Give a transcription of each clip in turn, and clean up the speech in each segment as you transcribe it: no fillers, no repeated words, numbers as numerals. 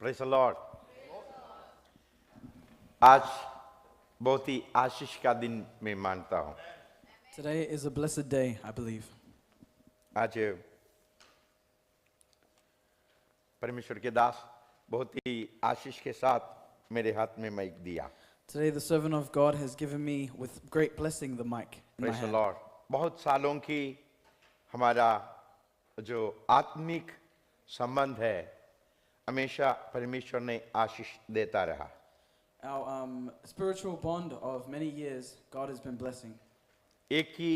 Praise the Lord. आज बहुत ही आशीष का दिन मैं मानता हूँ। Today is a blessed day, I believe. आज परमेश्वर के दास बहुत ही आशीष के साथ मेरे हाथ में माइक दिया। Today the servant of God has given me with great blessing the mic in my praise the hand. Lord. बहुत सालों की हमारा जो आत्मिक संबंध है हमेशा परमेश्वर ने आशीष देता रहा। Our spiritual bond of many years, God has been blessing. एक ही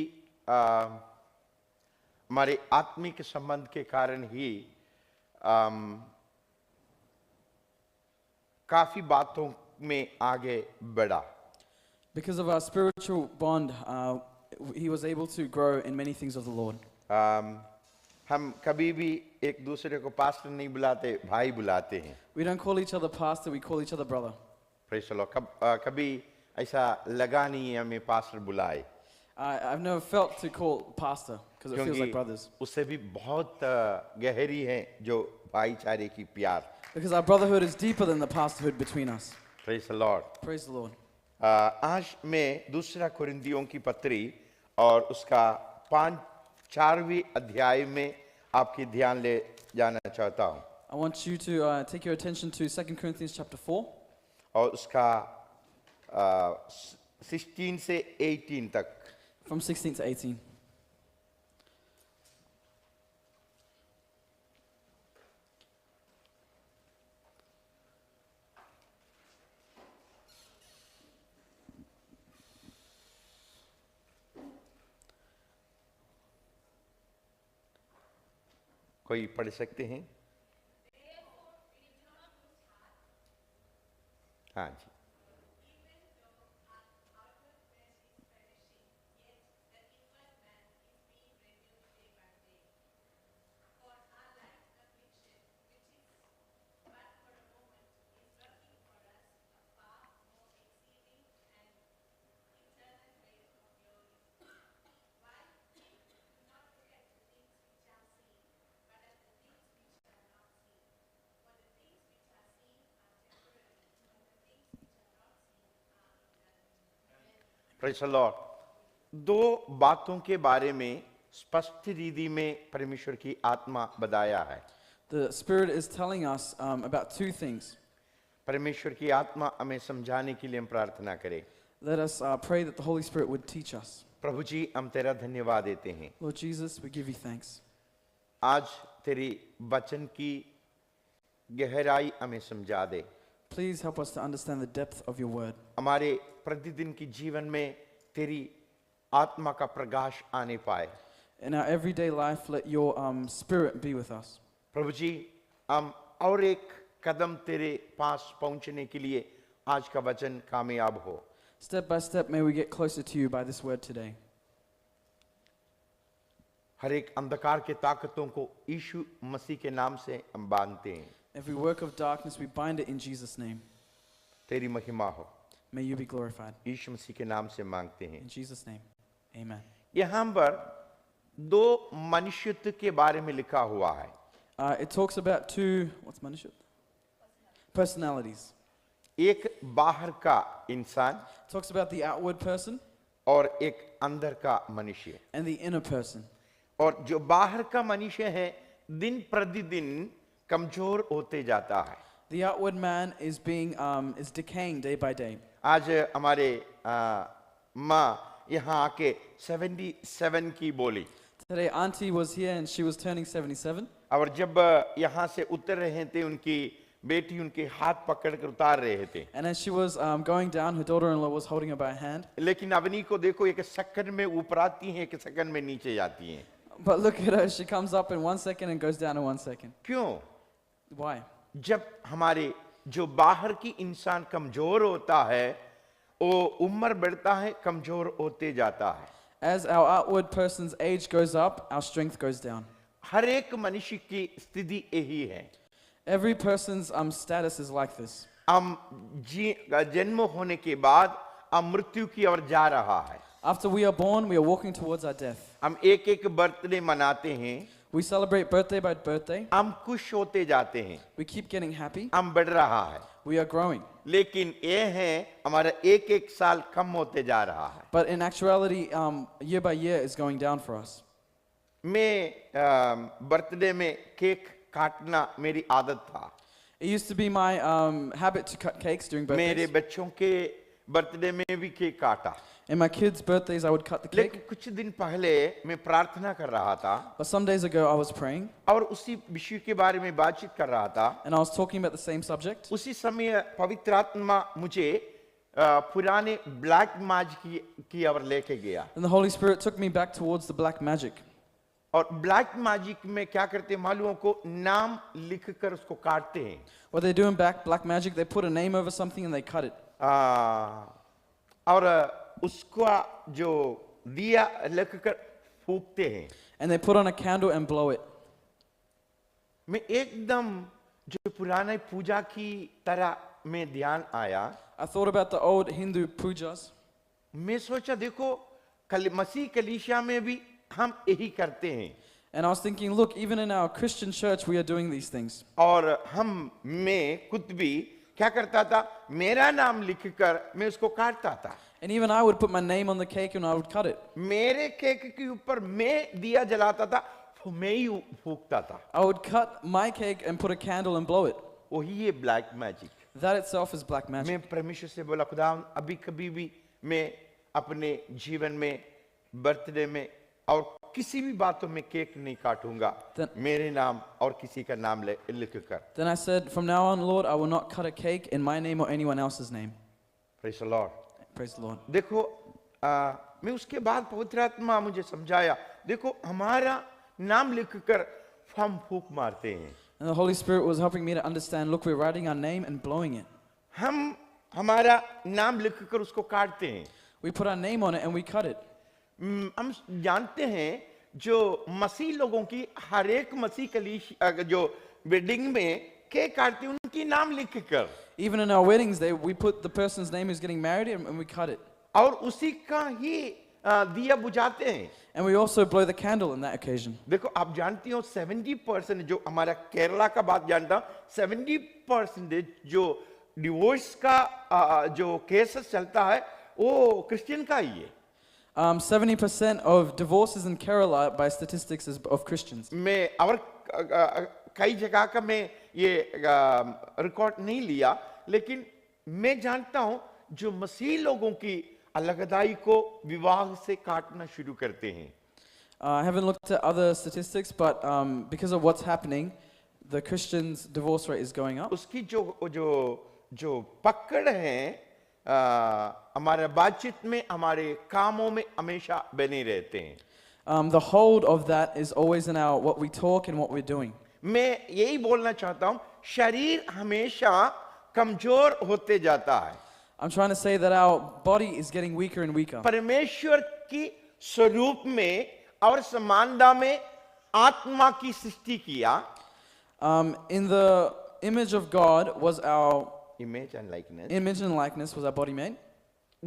हमारे आत्मिक संबंध के कारण ही काफी बातों में आगे बढ़ा। Because of our spiritual bond, he was able to grow in many things of the Lord. हम कभी भी एक दूसरे को पास्टर नहीं बुलाते, भाई बुलाते हैं। We don't call each other pastor, we call each other brother. Praise the Lord. कभी ऐसा लगा नहीं है हमें पास्टर बुलाए, I've never felt to call pastor because it feels like brothers. उससे भी बहुत गहरी है जो भाईचारे की प्यार। Because our brotherhood is deeper than the pastorhood between us. Praise the Lord. Praise the Lord. आज मैं दूसरा कुरिन्थियों की पत्री और उसका 4वें अध्याय में आपकी ध्यान ले जाना चाहता हूँ। I want you to take your attention to 2 Corinthians chapter 4. और उसका 16 से 18 तक। From 16 to 18. कोई पढ़ सकते हैं? हाँ जी। Praise the Lord. दो बातों के बारे में स्पष्ट रीति में परमेश्वर की आत्मा बताया है। The Spirit is telling us about two things. परमेश्वर की आत्मा हमें समझाने के लिए हम प्रार्थना करें। Let us pray that the Holy Spirit would teach us. प्रभु जी हम तेरा धन्यवाद देते हैं। Lord Jesus, we give you thanks. आज तेरी वचन की गहराई हमें समझा दे। Please help us to understand the depth of your word. हमारे प्रतिदिन की जीवन में तेरी आत्मा का प्रकाश आने पाए। In our everyday life, let your Spirit be with us. प्रभु जी हम और एक कदम तेरे पास पहुंचने के लिए आज का वचन कामयाब हो। Step by step, may we get closer to you by this word today. हर एक अंधकार के ताकतों को यीशु मसीह के नाम से हम बांधते हैं। Every work of darkness, we bind it in Jesus' name. तेरी महिमा हो। May you be glorified. यीशु मसीह के नाम से मांगते हैं। In Jesus' name, amen. यहाँ पर दो मनुष्यत्व के बारे में लिखा हुआ है। It talks about two, what's manusha? Personalities. एक बाहर का इंसान It talks about the outward person और एक अंदर का मनुष्य। and the inner person. और जो बाहर का मनुष्य है दिन प्रतिदिन कमजोर होते जाता है। The outward man is is decaying day by day. आज हमारे माँ यहाँ आके 77 की बोली। Today, Auntie was here and she was turning 77. और जब यहाँ से उतर रहे थे उनकी बेटी उनके हाथ पकड़ कर उतार रहे थे। And as she was going down, her daughter-in-law was holding her by a hand. लेकिन अवनी को देखो एक सेकंड में ऊपर आती हैं, एक सेकंड में नीचे जाती हैं। But look at her, she comes up in 1 second and goes down in 1 second. क्यों? Why? जब हमारे जो बाहर की इंसान कमजोर होता है वो उम्र बढ़ता है कमजोर होते जाता है। As our outward person's age goes up, our strength goes down. हर एक मनुष्य की स्थिति यही है। Every person's status is like this. हम जन्म होने के बाद हम मृत्यु की ओर जा रहा है। After we are born, we are walking towards our death. हम एक एक बर्थडे मनाते हैं। We celebrate birthday by birthday. हम खुश होते जाते हैं, We keep getting happy. हम बढ़ रहा है, We are growing. लेकिन ये है हमारा एक एक साल कम होते जा रहा है. But in actuality, year by year is going down for us. मैं बर्थडे में केक काटना मेरी आदत था. It used to be my habit to cut cakes during मेरे birthdays. बच्चों के बर्थडे में भी केक काटा. In my kids' birthdays, I would cut the लेकिन cake. कुछ दिन पहले मैं प्रार्थना कर रहा था But some days ago, I was praying और उसी विषय के बारे में बातचीत कर रहा था. and I was talking about the same subject. उसी समय पवित्र आत्मा मुझे पुराने ब्लैक मैजिक की ओर लेके गया. And the Holy Spirit took me back towards the black magic. और ब्लैक मैजिक में क्या करते हैं मालूम को नाम लिख कर उसको काटते हैं. What they do in black magic, they put a name over something and they cut it. और उसका जो दिया लिख कर फूकते हैं. And they put on a candle and blow it. मैं एकदम जो पुराने पूजा की तरह में ध्यान आया. I thought about the old Hindu pujas. मैं सोचा देखो मसीह कलीसिया में भी हम यही करते हैं. And I was thinking, look, even in our Christian church, we are doing these things. और मैं खुद भी क्या करता था, मेरा नाम लिखकर मैं उसको काटता था. And even I would put my name on the cake and I would cut it. मेरे केक के ऊपर मैं दिया जलाता था, मैं ही फूकता था. I would cut my cake and put a candle and blow it. वही है black magic. That itself is black magic. मैं परमेश्वर से बोला, खुदा अभी कभी भी मैं अपने जीवन में बर्थडे में और किसी भी बातों में केक नहीं काटूंगा मेरे नाम और किसी का नाम लिख कर. Then I said, from now on, Lord, I will not cut a cake in my name or anyone else's name. Praise the Lord. Praise the Lord. देखो मैं उसके बाद पवित्र आत्मा मुझे समझाया, देखो हमारा नाम लिखकर हम फूंक मारते हैं. And the Holy Spirit was helping me to understand, look, we're writing our name and blowing it. हम हमारा नाम लिखकर उसको काटते हैं. We put our name on it and we cut it. हम जानते हैं जो मसीह लोगों की हर एक मसीह कलीसिया जो वेडिंग में केक काटते हैं उनकी नाम लिखकर. Even in our weddings, we put the person's name who's getting married and we cut it. और उसी का ही दिया बुझाते हैं. And we also blow the candle on that occasion. देखो आप जानती हो 70% जो हमारा केरला का बात जानता हूं, 70% जो डिवोर्स का जो केसेस चलता है वो क्रिश्चियन का ही है. 70% of divorces in Kerala by statistics is of Christians. मैं और कई जगह का मैं ये रिकॉर्ड नहीं लिया, लेकिन मैं जानता हूं जो मसीह लोगों की अलगदाई को विवाह से काटना शुरू करते हैं. I haven't looked at other statistics, but because of what's happening, the Christians' divorce rate is going up. उसकी जो पकड़ है हमारे बातचीत में, हमारे कामों में हमेशा बने रहते हैं. The hold of that is always in our what we talk and what we're doing. मैं यही बोलना चाहता हूं, शरीर हमेशा कमजोर होते जाता है. I'm trying to say that our body is getting weaker and weaker. परमेश्वर की स्वरूप में और समानता में आत्मा की सृष्टि किया. In the image of God was our image and likeness. image and likeness was our body made.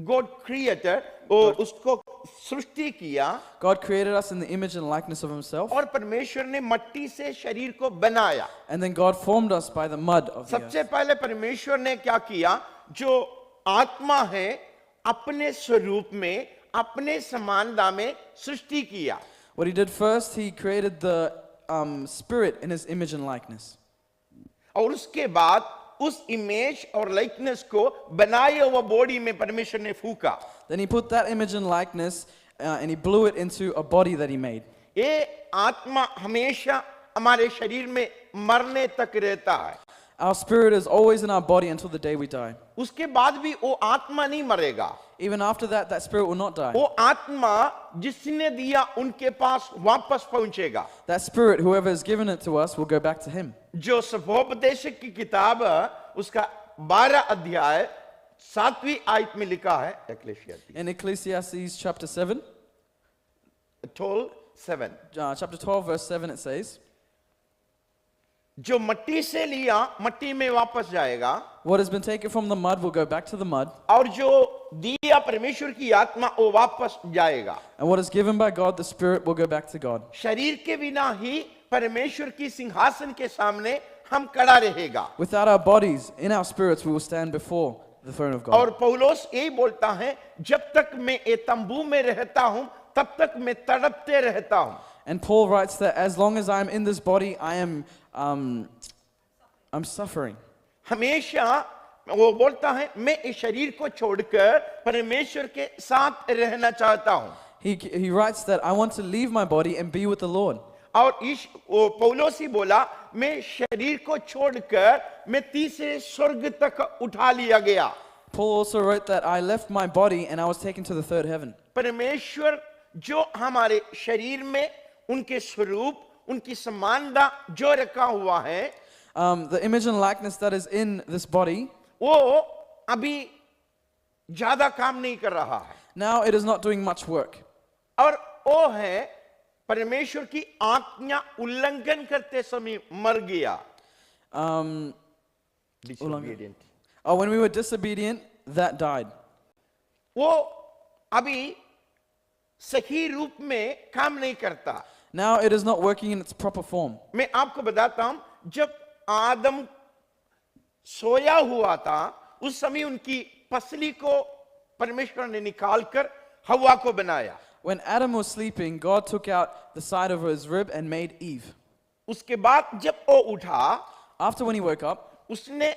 God created, और उसको सृष्टि किया. God created us in the image and likeness of Himself. और परमेश्वर ने मिट्टी से शरीर को बनाया. And then God formed us by the mud of the सबसे earth. पहले परमेश्वर ने क्या किया, जो आत्मा है अपने स्वरूप में अपने समानता में सृष्टि किया. What He did first, He created the spirit in His image and likeness. और उसके बाद उस इमेज और लाइकनेस को बनाए हुआ बॉडी में परमेश्वर ने फूका. Then He put that image and likeness and He blew it into a body that He made. ये आत्मा हमेशा हमारे शरीर में मरने तक रहता है. Our spirit is always in our body until the day we die. उसके बाद भी वो आत्मा नहीं मरेगा. Even after that, that spirit will not die. वो आत्मा जिसने दिया उनके पास वापस पहुंचेगा. That spirit, whoever has given it to us, will go back to Him. जो सभोपदेश की किताब उसका 12 अध्याय 7वीं आयत में लिखा है, Ecclesiastes In Ecclesiastes chapter 7, 12:7, chapter 12, verse 7, it says, जो मट्टी से लिया मट्टी में वापस जाएगा. what has been taken from the mud will go back to the mud, और जो दिया परमेश्वर की आत्मा वो वापस जाएगा. and what is given by God, the spirit, will go back to God. शरीर के बिना ही परमेश्वर की सिंहासन के सामने हम खड़ा रहेगा। Without our bodies, in our spirits, we will stand before the throne of God. और पौलुस यही बोलता है, जब तक मैं ये तंबू में रहता हूं तब तक मैं तड़पते रहता हूं। And Paul writes that as long as I am in this body, I'm suffering. हमेशा वो बोलता है, मैं इस शरीर को छोड़कर परमेश्वर के साथ रहना चाहता हूं। He writes that I want to leave my body and be with the Lord. और इस पौलुस ही बोला, मैं शरीर को छोड़कर मैं तीसरे स्वर्ग तक उठा लिया गया। Paul also wrote that I left my body and I was taken to the third heaven. परमेश्वर जो हमारे शरीर में उनके स्वरूप, उनकी समानता जो रखा हुआ है, The image and likeness that is in this body, वो अभी ज्यादा काम नहीं कर रहा है। now it is not doing much work. और वो है परमेश्वर की आज्ञा उल्लंघन करते समय मर गया। Um, Disobedient। when we were disobedient, that died. वो अभी सही रूप में काम नहीं करता। Now it is not working in its proper form. मैं आपको बताता हूं, जब आदम सोया हुआ था उस समय उनकी पसली को परमेश्वर ने निकालकर हवा को बनाया। When Adam was sleeping, God took out the side of his rib and made Eve. उसके बाद जब वो उठा, After when he woke up, उसने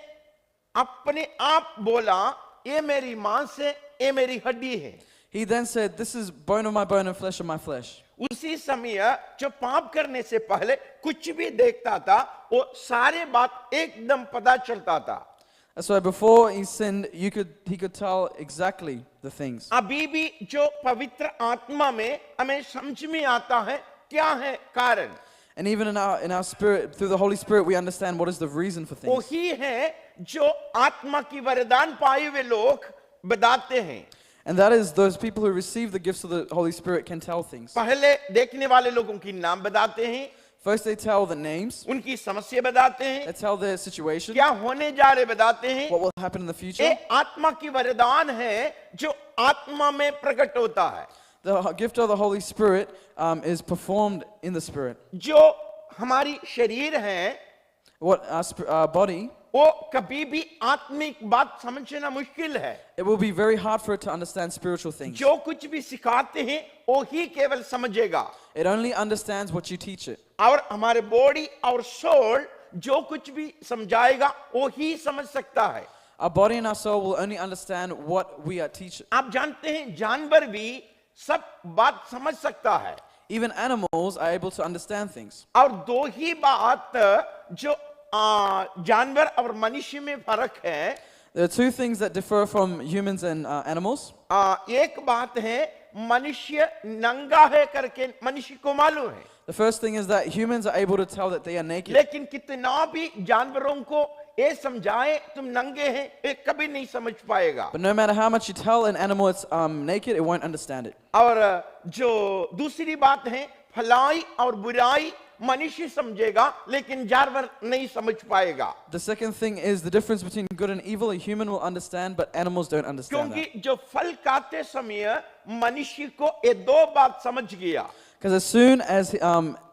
अपने आप बोला, ये मेरी मांस है, ये मेरी हड्डी है। he then said, "This is bone of my bone and flesh of my flesh." उसी समय जो पाप करने से पहले कुछ भी देखता था, वो सारे बात एकदम पता चलता था। That's why before he sinned, he could tell exactly the things. अभी भी जो पवित्र आत्मा में हमें समझ में आता है क्या है कारण, And even in our spirit, through the Holy Spirit, we understand what is the reason for things. वही है जो आत्मा की वरदान पाए हुए लोग बताते हैं। And that is those people who receive the gifts of the Holy Spirit can tell things. पहले देखने वाले लोगों की नाम बताते हैं, First, they tell the names, उनकी समस्या बताते they हैं, tell their situation, क्या होने जा रहे बताते हैं। what will happen in the future. ये आत्मा की वरदान है जो आत्मा में प्रकट होता है। The gift of the Holy Spirit is performed in the Spirit. जो हमारी शरीर है What our body, वो कभी भी आत्मिक बात समझना मुश्किल है। it will be very hard for it to understand spiritual things. जो कुछ भी सिखाते हैं वो ही केवल समझेगा, It only understands what you teach it. और हमारे बॉडी और सोल जो कुछ भी समझाएगा वो ही समझ सकता है। Our body and our soul will only understand what we are teaching. आप जानते हैं जानवर भी सब बात समझ सकता है, Even animals are able to understand things. और दो ही बात जो जानवर और मनुष्य में फर्क है। There are two things that differ from humans and animals. एक बात है, मनुष्य नंगा है करके मनुष्य को मालूम है, The first thing is that humans are able to tell that they are naked. लेकिन कितना भी जानवरों को ये समझाए तुम नंगे हैं, ये कभी नहीं समझ पाएगा। But no matter how much you tell an animal it's naked, it won't understand it. और जो दूसरी बात है, भलाई और बुराई मनुष्य समझेगा लेकिन जानवर नहीं समझ पाएगा। The second thing is the difference between good and evil. A human will understand, but animals don't understand that. क्योंकि जो फल खाते समय मनुष्य को ये दो बात समझ गया। Because as soon as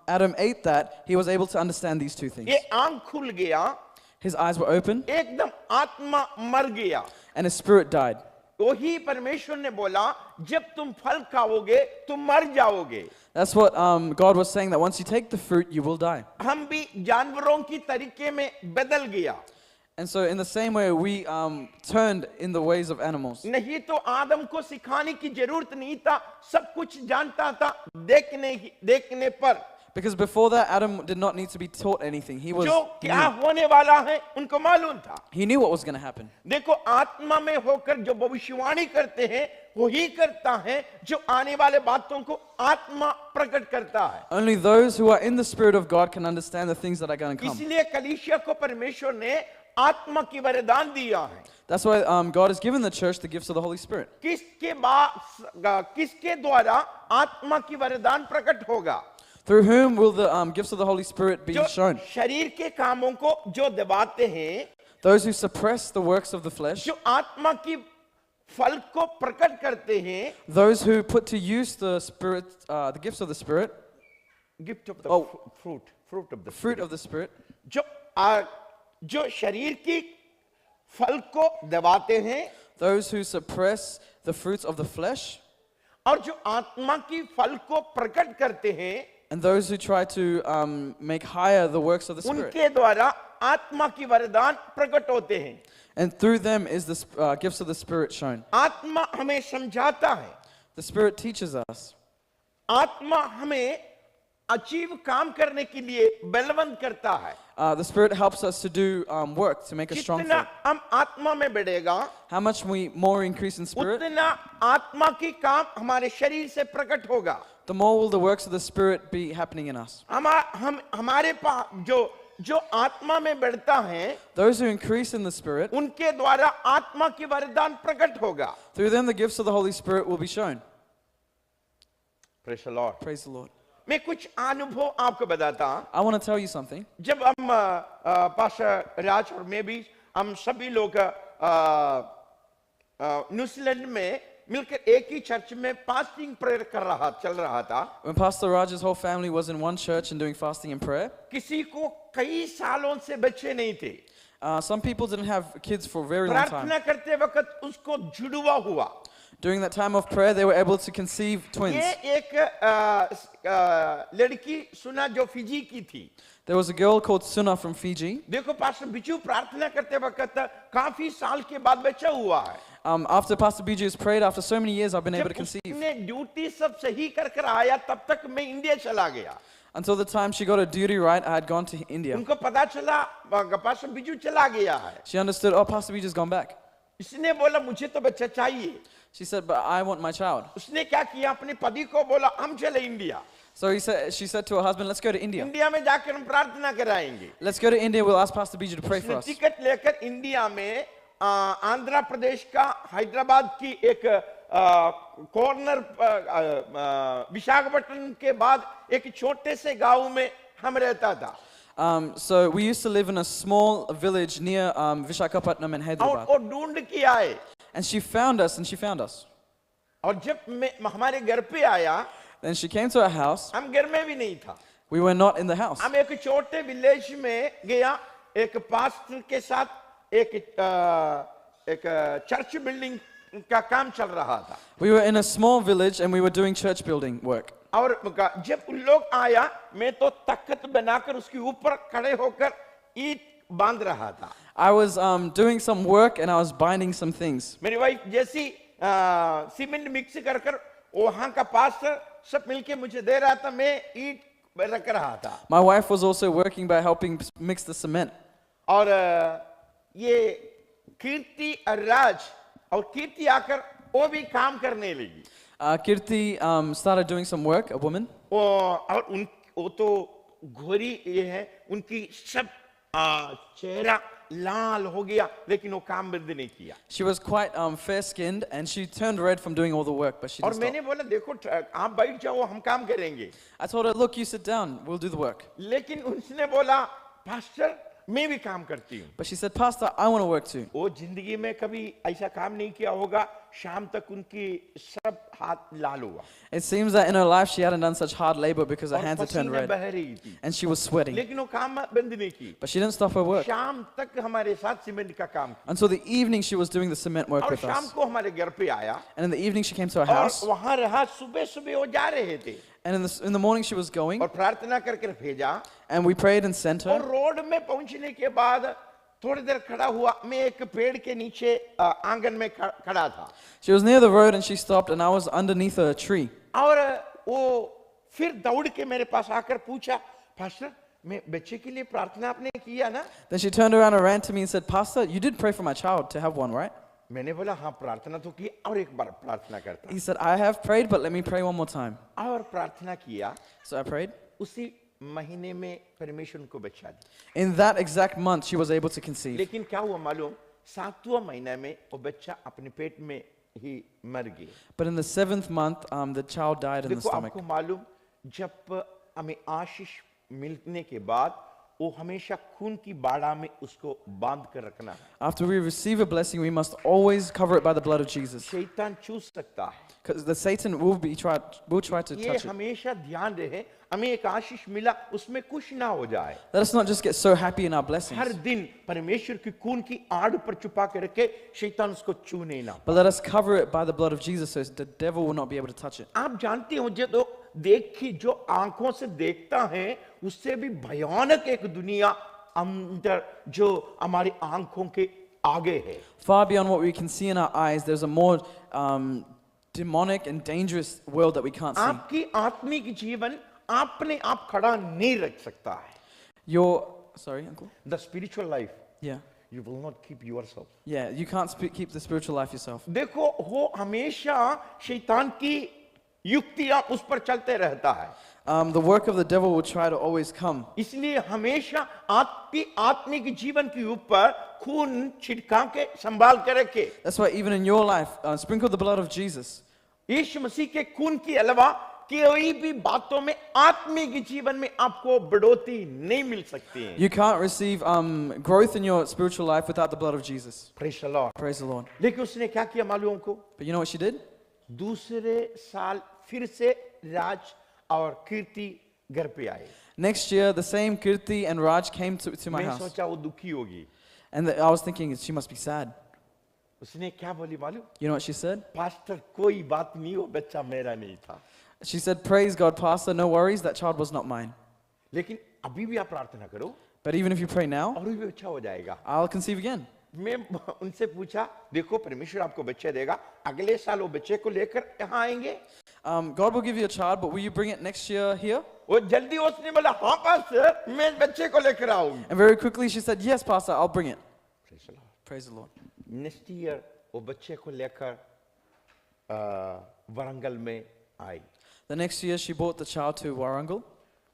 Adam ate that, he was able to understand these two things. ये आंख खुल गया, His eyes were open एकदम आत्मा मर गया। and his spirit died. वही परमेश्वर ने बोला, जब तुम फल खाओगे तुम मर जाओगे। That's what God was saying, that once you take the fruit, you will die. हम भी जानवरों की तरीके में बदल गया। And so in the same way, we turned in the ways of animals. नहीं तो आदम को सिखाने की जरूरत नहीं था, सब कुछ जानता था देखने पर। Because before that, Adam did not need to be taught anything. He जो क्या होने वाला है उनको मालूम था। He knew what was going to happen. देखो, आत्मा में होकर जो भविष्यवाणी करते हैं वही करता है जो आने वाले बातों को आत्मा प्रकट करता है। Only those who are in the Spirit of God can understand the things that are going to come. इसलिए कलीसिया को परमेश्वर ने आत्मा की वरदान दिया है। That's why God has given the church the gifts of the Holy Spirit. किसके द्वारा आत्मा की वरदान प्रकट होगा? Through whom will the gifts of the Holy Spirit be जो shown? शरीर के कामों को जो दबाते हैं, Those who suppress the works of the flesh, जो आत्मा की फल को प्रकट करते हैं, those who put to use the Spirit, the gifts of the Spirit, gift of the Oh. Fruit, fruit of the fruit of the Spirit. जो शरीर की फल को दबाते हैं Those who suppress the fruits of the flesh, और जो आत्मा की फल को प्रकट करते हैं and those who try to make higher the works of the Spirit. उनके द्वारा आत्मा की वरदान प्रकट होते हैं. And through them is the gifts of the Spirit shown. आत्मा हमें समझाता है. The Spirit teaches us. आत्मा हमें अचीव काम करने के लिए बलवंत करता है. The Spirit helps us to do work to make us strong. जितना हम आत्मा में बढ़ेगा How much we more increase in Spirit, उतना आत्मा की काम हमारे शरीर से प्रकट होगा. the more will the works of the Spirit be happening in us. हमारे पास जो आत्मा में बढ़ता है Those who increase in the Spirit, उनके द्वारा आत्मा की वरदान प्रकट होगा. through them the gifts of the Holy Spirit will be shown. Praise the Lord. Praise the Lord. मैं कुछ अनुभव आपको बताता हूं. I want to tell you something. जब हम पास्टर राज और मैं भी हम सभी लोग न्यूजीलैंड में मिलकर एक ही चर्च में फास्टिंग प्रेयर चल रहा था. When Pastor Raj's whole family was in one church and doing fasting and prayer, किसी को कई सालों से बच्चे नहीं थे. some people didn't have kids for a very long time. प्रार्थना करते वक्त उसको जुड़वा हुआ. During that time of prayer, they were able to conceive twins. ये एक लड़की सुना जो फिजी की थी. There was a girl called Suna from Fiji. देखो पास्टर बिजू प्रार्थना करते वक्त काफी साल के बाद बच्चा हुआ है. After Pastor Biju has prayed, after so many years, I've been able to जब conceive. उसने ड्यूटी सब सही कर आया तब तक मैं इंडिया चला गया. Until the time she got her duty right, I had gone to India. उनको पता चला पास्टर बिजू चला गया है. She understood, oh, Pastor Biju's gone back. इसने बोला मुझे तो बच्चा चाहिए. She said, but I want my child. उसने क्या किया अपने पति को बोला हम चले India. So she said to her husband, let's go to India. India में जाकर हम प्रार्थना कराएंगे. Let's go to India, we'll ask Pastor Biju to pray for उसने us. टिकट लेकर इंडिया में आंध्र प्रदेश का हैदराबाद की एक कॉर्नर विशाखापट्टनम के बाद एक छोटे से गांव में हम रहता था. So we used to live in a small village near Visakhapatnam and Hyderabad. और ढूंढ के आए. And she found us. और जब मैं हमारे घर पे आया Then she came to our house. हम घर में भी नहीं था. We were not in the house. हम एक छोटे विलेज में गया. एक पास्टर के साथ एक चर्च बिल्डिंग का काम चल रहा था. We were in a small village and we were doing church building work. और जब उन लोग आया मैं तो तख्त बनाकर उसके ऊपर खड़े होकर ईंट बांध रहा था. I was doing some work and I was binding some things. मेरी वाइफ जैसी सीमेंट मिक्स कर वहां का पास्टर सब मिलके मुझे दे रहा था. मैं ईंट रख रहा था. My wife was also working by helping mix the cement. और ये कीर्ति और राज और कीर्ति आकर वो भी काम करने लगी. Kirti started doing some work, a woman. और वो तो घोरी ये है. उनकी सब चेहरा लाल हो गया लेकिन वो काम बंद नहीं किया. She was quite fair-skinned and she turned red from doing all the work, but she और didn't stop. मैंने बोला देखो आप बैठ जाओ हम काम करेंगे. I told her, look, you sit down, we'll do the work. लेकिन उसने बोला पास्टर मैं भी काम करती हूँ. But she said, Pastor, I want to work too. वो जिंदगी में कभी ऐसा काम नहीं किया होगा. शाम तक उनकी सब हाथ लाल हुआ. It seems that in her life she hadn't done such hard labor because her और hands had turned पसीना red बह रही थी. and she was sweating. लेकिन वो काम बंद नहीं की. But she didn't stop her work. शाम तक हमारे साथ सीमेंट का काम. Until the evening she was doing the cement work और with शाम us. को हमारे घर पे आया. And in the evening she came to our और house. वहां रहा. सुबह सुबह वो जा रहे थे. And in the morning she was going. और प्रार्थना करके भेजा. And we prayed and sent और her. रोड में पहुंचने के बाद थोड़ी देर खड़ा हुआ. मैं एक पेड़ के नीचे आंगन में खड़ा था. She was near the road and she stopped and I was underneath a tree. और वो फिर दौड़ के मेरे पास आकर पूछा पास्टर मैं बच्चे के लिए प्रार्थना आपने किया ना. Then she turned around and ran to me and said, Pastor, you did pray for my child to have one, right? मैंने बोला हाँ प्रार्थना तो की और एक बार प्रार्थना करता. He said, I have prayed, but let me pray one more time. और प्रार्थना किया. So I prayed. उसी महीने में परमेश्वर को बच्चा दी. In that exact month, she was able to conceive. लेकिन क्या हुआ मालूम. 7वां महीने में वो बच्चा अपने पेट में ही मर गया. But in the 7th month, the child died in the देखो stomach. आपको मालूम जब हमें आशीष मिलने के बाद वो हमेशा खून की बाड़ा में उसको बांध कर रखना है। After we receive a blessing, we must always cover it by the blood of Jesus. शैतान चूस सकता है, Because the Satan will try to ये touch it. हमेशा ध्यान रहे, हमें एक आशीष मिला उसमें कुछ ना हो जाए। Let us not just get so happy in our her blessings, दिन परमेश्वर की खून की आड़ पर छुपा के रखे, शैतान उसको छूने ना। but let us cover it by the blood of Jesus so the devil will not be able to touch it. आप जानते हो जो तो देखी जो आंखों से देखता है उससे भी भयानक एक दुनिया अंदर जो हमारी आंखों के आगे है। Far beyond what we can see in our eyes, there's a more demonic and dangerous world that we can't see. आपकी आत्मिक जीवन अपने आप खड़ा नहीं रख सकता है। Sorry, uncle? The spiritual life, Yeah. you will not keep yourself. Yeah, you can't keep the spiritual life yourself. देखो वो हमेशा शैतान की युक्तियां उस पर चलते रहता है, The work of the devil will try to always come. इसलिए हमेशा आपकी आत्मिक जीवन के ऊपर खून छिड़का के संभाल के रखे। That's why even in your life, sprinkle the blood of Jesus. यीशु मसीह के खून के अलावा कोई भी बातों में आत्मिक जीवन में आपको बढ़ोतरी नहीं मिल सकती है। You can't receive growth in your spiritual life without the blood of Jesus. Praise the Lord। Praise the Lord. लेकिन उसने क्या किया मालूम को? But you know what she did? दूसरे साल फिर से राज और कीर्ति घर पे आए। Next year, the same Kirti and Raj came to my मैं house. सोचा वो दुखी होगी। And I was thinking, she must be sad. उसने क्या बोली मालूम? You know what she said? Pastor कोई बात नहीं, वो बच्चा मेरा नहीं था। She said, praise God, Pastor, no worries, that child was not mine. लेकिन अभी भी आप प्रार्थना करो But even if you pray now, और भी अच्छा हो जाएगा। I'll conceive again. मैं उनसे पूछा, देखो परमेश्वर आपको बच्चे देगा, अगले साल वो बच्चे को लेकर यहाँ आएंगे? God will give you a child, but will you bring it next year here? वो जल्दी उसने बोला हाँ पास्टर मैं बच्चे को लेकर आऊंगी। And very quickly she said, yes, Pastor, I'll bring it. Praise the Lord। Praise the Lord. Next year वो बच्चे को लेकर वरंगल में आई। The next year she brought the child to Warangal.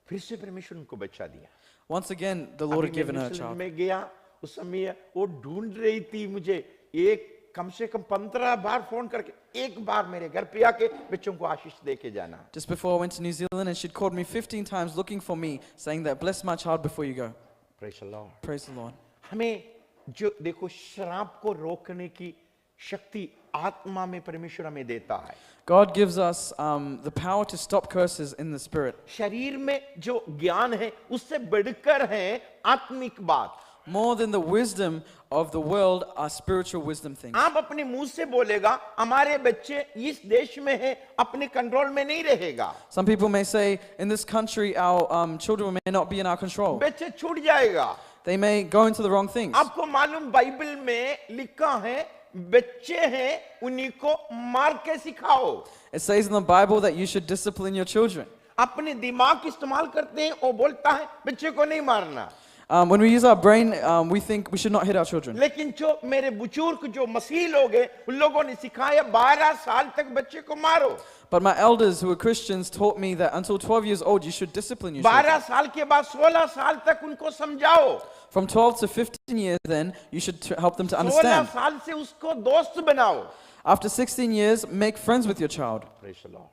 फिर से परमेश्वर उनको बच्चा दिया। Once again, the Lord had अभी given मैं her a मिस्र child. में गया उस समय वो ढूंढ रही थी मुझे, एक कम से कम 15 बार फोन करके एक बार मेरे घर पे आके बच्चों को आशीष दे के जाना। Just before I went to New Zealand, and she'd called me 15 times looking for me, saying that, bless my child before you go. Praise the Lord। Praise the Lord. हमें जो देखो श्राप को रोकने की शक्ति आत्मा में परमेश्वर हमें देता है। God gives us the power to stop curses in the spirit. शरीर में जो ज्ञान है उससे बढ़कर है आत्मिक बात। More than the wisdom of the world are spiritual wisdom things. आप अपने मुंह से बोलेगा हमारे बच्चे इस देश में है, अपने कंट्रोल में नहीं रहेगा, Some people may say, in this country, our children may not be in our control. बच्चे छूट जाएगा। They may go into the wrong things. आपको मालूम बाइबल में लिखा है बच्चे हैं उन्हीं को मार के सिखाओ। It says in the Bible that you should discipline your children. अपने दिमाग इस्तेमाल करते हैं, वो बोलता है बच्चे को नहीं मारना। When we use our brain, we think we should not hit our children. लेकिन जो मेरे बुजुर्ग जो मसीह लोग हैं उन लोगों ने सिखाया 12 साल तक बच्चे को मारो। But my elders who were Christians taught me that until 12 years old, you should discipline your children. 12 साल के बाद 16 साल तक उनको समझाओ। From 12 to 15 years, then, you should help them to 16 understand. साल से उसको दोस्त बनाओ। After 16 years, make friends with your child. Praise the Lord।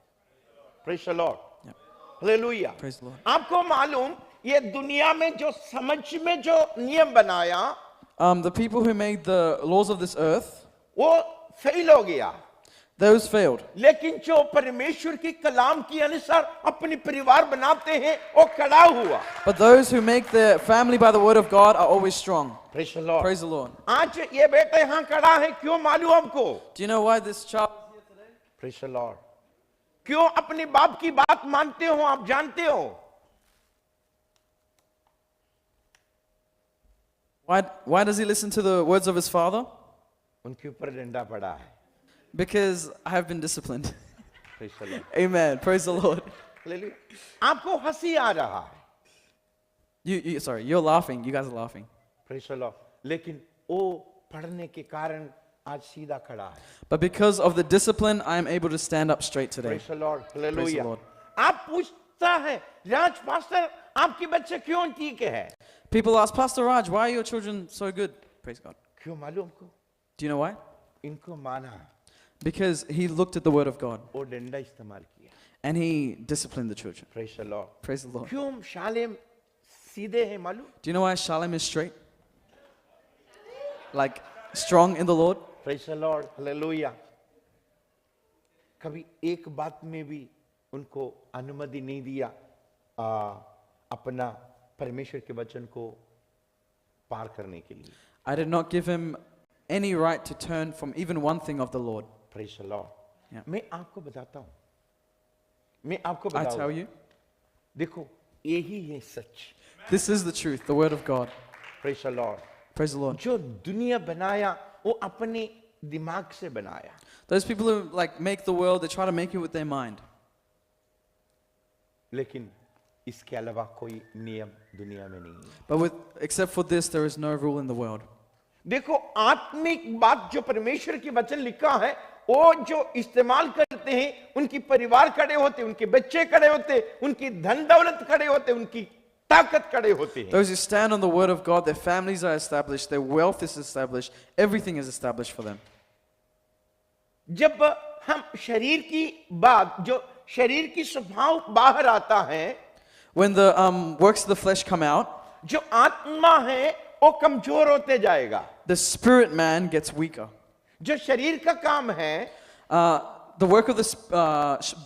Praise the Lord। Yeah. Hallelujah। Praise the Lord. आपको मालूम ये दुनिया में जो समझ में जो नियम बनाया The people who made the laws of this earth, वो फेल हो गया, those failed. लेकिन जो परमेश्वर की कलाम के अनुसार अपने परिवार बनाते हैं वो खड़ा हुआ। But those who make their family by the word of God are always strong. Praise the Lord। Praise the Lord. आज ये बेटा यहाँ खड़ा है, क्यों मालूम हमको? Do you know why this child is here today? Praise the Lord। क्यों अपने बाप की बात मानते हो, आप जानते हो? Why does he listen to the words of his father? उनके ऊपर डंडा पड़ा है। Because I have been disciplined. Praise the Lord। Amen. Praise the Lord. Hallelujah। आपको हंसी आ रहा है। Sorry, you're laughing. You guys are laughing. Praise the Lord। लेकिन वो पढ़ने के कारण आज सीधा खड़ा है। But because of the discipline, I am able to stand up straight today. Praise the Lord। Praise the Hallelujah। Lord. आप पूछता है राज पास्टर आपके बच्चे क्यों ठीक है? People ask, Pastor Raj, why are your children so good? Praise God. क्यों मालूम आपको? Do you know why? इनको माना, Because he looked at the word of God वो डंडा इस्तेमाल किया। and he disciplined the children. Praise the Lord। Praise the Lord. क्यों शालेम सीधे हैं मालूम? Do you know why Shalem is straight? Like strong in the Lord? Praise the Lord, hallelujah. कभी एक बात में भी उनको अनुमति नहीं दिया अपना परमेश्वर के वचन को पार करने के लिए। I did not give him any right to turn from even one thing of the Lord. Praise the Lord। Yeah. मैं आपको बताता हूँ, मैं आपको I tell बताऊँ, you, देखो यही है सच। this is the truth, the word of God. Praise the Lord। Praise the Lord. जो दुनिया बनाया वो अपने दिमाग से बनाया, Those people who like make the world, they try to make it with their mind. लेकिन इसके अलावा कोई नियम दुनिया में नहीं है। But except for this, there is no rule in the world. देखो आत्मिक बात जो परमेश्वर की वचन लिखा है वो जो इस्तेमाल करते हैं, उनकी परिवार खड़े होते, उनके बच्चे खड़े होते, उनकी धन दौलत खड़े होते, उनकी ताकत खड़े होते हैं। Those who stand on the word of God, their families are established, their wealth is established, everything is established for them. जब हम शरीर की बात, जो शरीर की स्वभाव बाहर आता है, When the works of the flesh come out, जो आत्मा है वो कमजोर होते जाएगा। the spirit man gets weaker. जो शरीर का काम है The work of the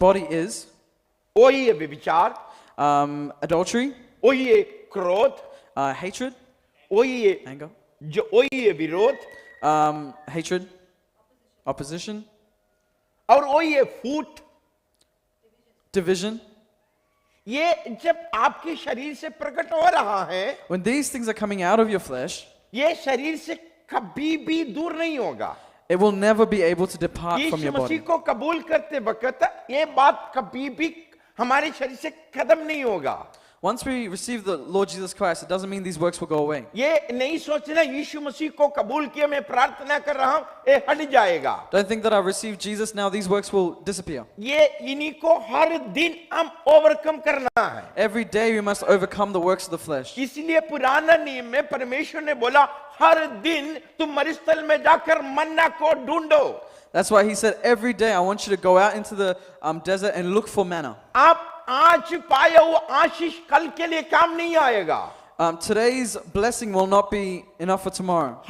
body is वही है व्यभिचार, adultery, वही है क्रोध, hatred, वही है anger, जो वही है विरोध, hatred, opposition, और वही है फूट। division. ये जब आपके शरीर से प्रकट हो रहा है, When these things are coming out of your flesh, ये शरीर से कभी भी दूर नहीं होगा। it will never be able to depart from Yeshu your Masih body. को कबूल करते वक्त ये बात कभी भी हमारे शरीर से खत्म नहीं होगा। Once we receive the Lord Jesus Christ, it doesn't mean these works will go away. ये नहीं सोचना यीशु मसीह को कबूल किया, मैं प्रार्थना कर रहा हूं, ये हट जाएगा। Don't think that I've received Jesus, now these works will disappear. ये इन्हीं को हर दिन हम ओवरकम करना है। Every day we must overcome the works of the flesh. इसलिए पुराना नियम में परमेश्वर ने बोला हर दिन तुम मरुस्थल में जाकर मन्ना को ढूंढो। That's why he said, every day I want you to go out into the desert and look for manna. आप आज पाया हुआ आशीष कल के लिए काम नहीं आएगा। Today's blessing will not be enough for tomorrow.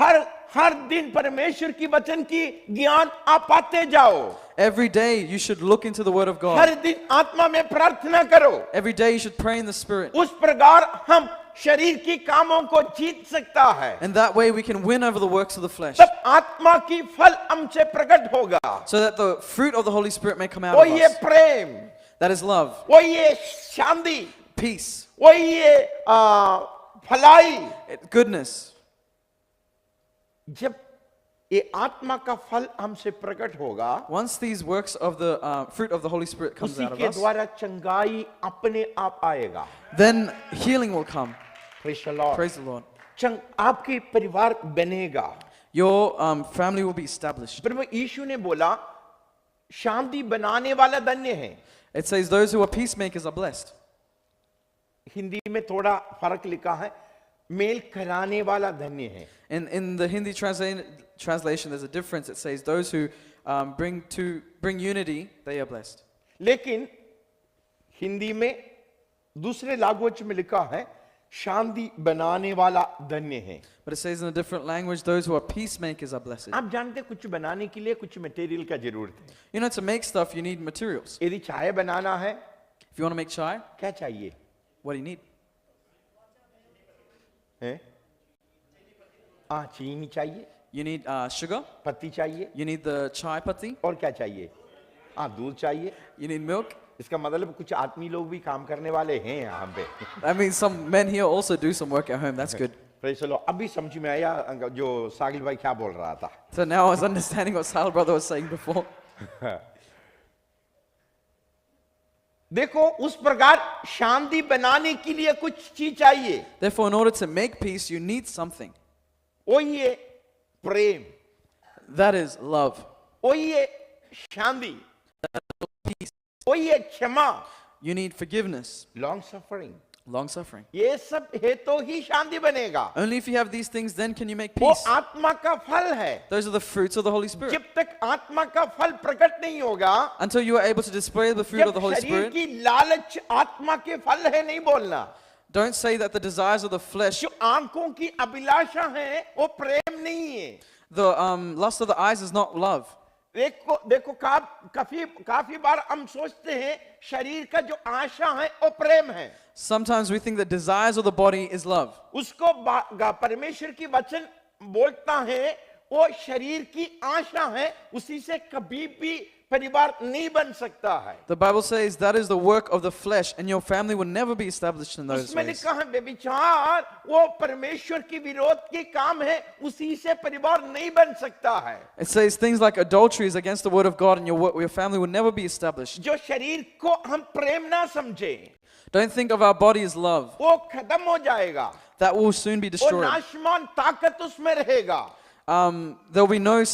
हर दिन परमेश्वर की वचन की ज्ञान आप पाते जाओ। Every day you should look into the word of God. हर दिन आत्मा में प्रार्थना करो। Every day you should pray in the spirit. उस प्रकार हम शरीर की कामों को जीत सकता है। And that way we can win over the works of the flesh. तब आत्मा की फल हमसे प्रकट होगा। So that the fruit of the Holy Spirit may come out वो of ये us. Prem, That is love, वो ये शांति, peace, वो ये भलाई। goodness. जब ये आत्मा का फल हमसे प्रकट होगा, Once these works of the fruit of the Holy Spirit comes उसी out of के us, द्वारा चंगाई अपने आप आएगा। then healing will come. Praise the Lord। Praise the Lord. आपके परिवार बनेगा। Your family will be established. प्रभु यीशु ने बोला शांति बनाने वाला धन्य है। It says those who are peacemakers are blessed. Hindi में थोड़ा फर्क लिखा है, मेल कराने वाला धन्य है। In the Hindi translation, there's a difference. It says those who bring unity, they are blessed. लेकिन हिंदी में दूसरे लागू में लिखा है शांति बनाने वाला धन्य है। But it says in a different language, those who are peacemakers are blessed. आप जानते हैं कुछ बनाने के लिए कुछ मटेरियल का जरूरत है। You know, to make stuff, you need materials. यदि चाय बनाना है, If you want to make chai, क्या चाहिए? what do you need? हैं? चीनी चाहिए, You need sugar, पत्ती चाहिए, you need the chai patti, और क्या चाहिए? दूध चाहिए। you need milk. इसका मतलब कुछ आदमी लोग भी काम करने वाले हैं यहाँ पे। That means some men here also do some work at home. That's good. Praise the Lord। अभी समझ में आया जो सागिल भाई क्या बोल रहा था। So now I was understanding what Sal brother was saying before. देखो उस प्रकार शांति बनाने के लिए कुछ चीज चाहिए। Therefore, in order to make peace, you need something. वही है प्रेम, That is love. वही है शांति, Peace. वही है क्षमा, You need forgiveness, long suffering. long suffering. ये सब है तो ही शांति बनेगा। Only if you have these things, then can you make वो peace. आत्मा का फल है। Those are the fruits of the Holy Spirit. जब तक आत्मा का फल प्रकट नहीं होगा, Until you are able to display the fruit of जब the Holy शरीर Spirit, की लालच आत्मा के फल है नहीं बोलना। Don't say that the desires of the flesh, जो आंखों की अभिलाषा है वो प्रेम नहीं है। the lust of the eyes is not love. देखो देखो काफी बार हम सोचते हैं शरीर का जो आशा है वो प्रेम है। Sometimes we think the desires of the body is love. उसको परमेश्वर की वचन बोलता है वो शरीर की आशा है, उसी से कभी भी परिवार नहीं बन सकता है। The Bible says that is the work of the flesh, and your family will never be established in those उसमें ways. लिखा है व्यभिचार वो परमेश्वर की विरोध की काम है, उसी से परिवार नहीं बन सकता है। It says things like adultery is against the word of God, and your family will never be established. जो शरीर को हम प्रेम ना समझे Don't think of our body as love. वो खत्म हो जाएगा, That will soon be वो destroyed. नाशवान ताकत उसमें रहेगा। There will be no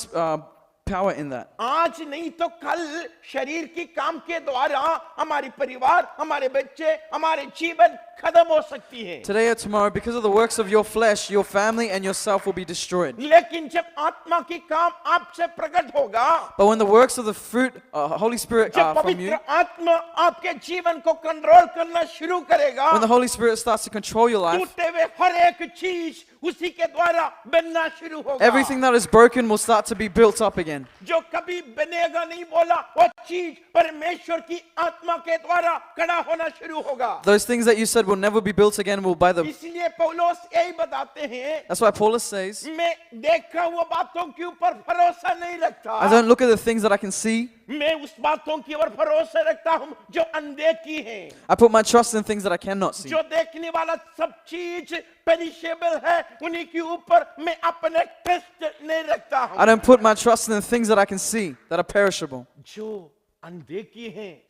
power in that. आज नहीं तो कल शरीर की काम के द्वारा हमारी परिवार, हमारे बच्चे, हमारे जीवन खत्म हो सकती है। Today or tomorrow, because of the works of your flesh, your family and yourself will be destroyed. लेकिन जब आत्मा की काम आपसे प्रकट होगा, But when the works of the fruit, Holy Spirit जब from पवित्र you, आत्मा आपके जीवन को कंट्रोल करना शुरू करेगा, when the Holy Spirit starts to control your life, टूटे हुए हर एक चीज उसी के द्वारा बनना शुरू होगा। everything that is broken will start to be built up again. जो कभी बनेगा नहीं बोला वो चीज परमेश्वर की आत्मा के द्वारा खड़ा होना शुरू होगा। Those things that you said will never be built again will by the. इसलिए पौलुस यही बताते हैं, That's why Paulus says, मैं देखा हुआ बातों के ऊपर भरोसा नहीं रखता, I don't look at the things that I can see. मैं उस बातों की ओर भरोसा रखता हूँ जो अनदेखी हैं। I put my trust in things that I cannot see. जो देखने वाला सब चीज पेरिशेबल है, उन्हीं के ऊपर मैं अपने ट्रस्ट नहीं रखता I हूँ। don't put my trust in the things that I can see that are perishable. जो अनदेखी हैं,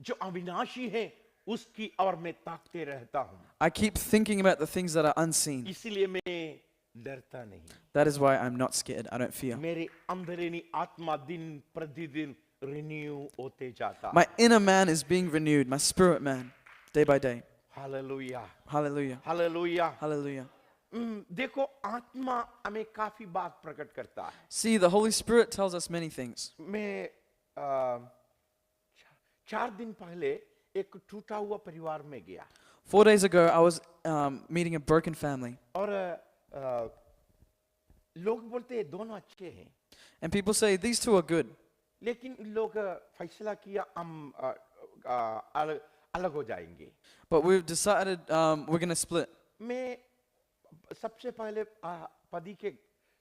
जो अविनाशी हैं, उसकी ओर मैं ताकते रहता हूँ। I keep thinking about the things that are unseen. इसलिए मैं डरता नहीं। That is why I'm not scared. I don't fear. मेरे अंदरूनी आत्मा दिन प्रतिदिन रिन्यू होते जाता। My inner man is being renewed, my spirit man, day by day. Hallelujah, Hallelujah. Hallelujah. Hallelujah. देखो आत्मा हमें काफी बात प्रकट करता है। See, the Holy Spirit tells us many things. मैं 4 दिन पहले एक टूटा हुआ परिवार में गया 4 days ago, I was meeting a broken family. और लोग बोलते हैं दोनों अच्छे हैं, And people say, these two are good. लेकिन लोग फैसला किया हम अलग हो जाएंगे। But we've decided we're going to split. मैं सबसे पहले पति के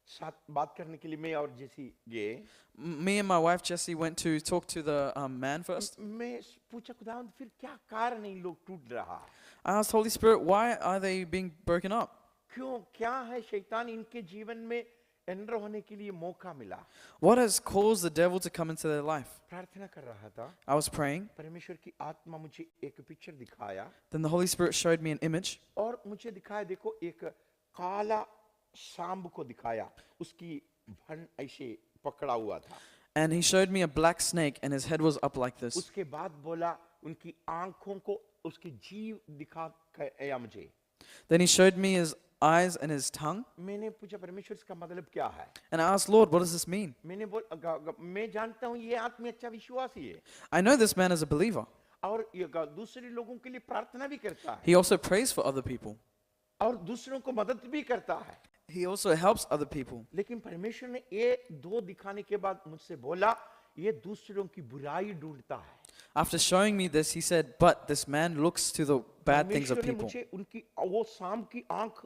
साथ बात करने के लिए मैं और जेसी गए। Me and my wife Jessie went to talk to the man first. मैं पूछा खुदावंद फिर क्या कारण है लोग टूट रहा, I asked Holy Spirit, why are they being broken up? क्यों, क्या है शैतान इनके जीवन में एंटर होने के लिए मौका मिला। What has caused the devil to come into their life? प्रार्थना कर रहा था, I was praying. परमेश्वर की आत्मा मुझे एक पिक्चर दिखाया Then the Holy Spirit showed me an image. और मुझे दिखाया, देखो एक काला सांप को दिखाया, उसकी भन ऐसे पकड़ा हुआ था। And he showed me a black snake and his head was up like this. उसके बाद बोला उनकी आंखों को उसकी जीव दिखाया मुझे। Then he showed me his eyes and his tongue. मैंने पूछा परमेश्वर इसका मतलब क्या है। And I asked, Lord, what does this mean? मैं जानता हूँ ये आदमी अच्छा विश्वासी है I know this man is a believer. और ये दूसरे लोगों के लिए प्रार्थना भी करता है He also prays for other people. और दूसरों को मदद भी करता है। He also helps other people. लेकिन परमेश्वर ने ये दो दिखाने के बाद मुझसे बोला ये दूसरों की बुराई ढूंढता है। After showing me this, he said, but this man looks to the bad things of परमेश्वर ने people. मुझे उनकी वो सांप की आंख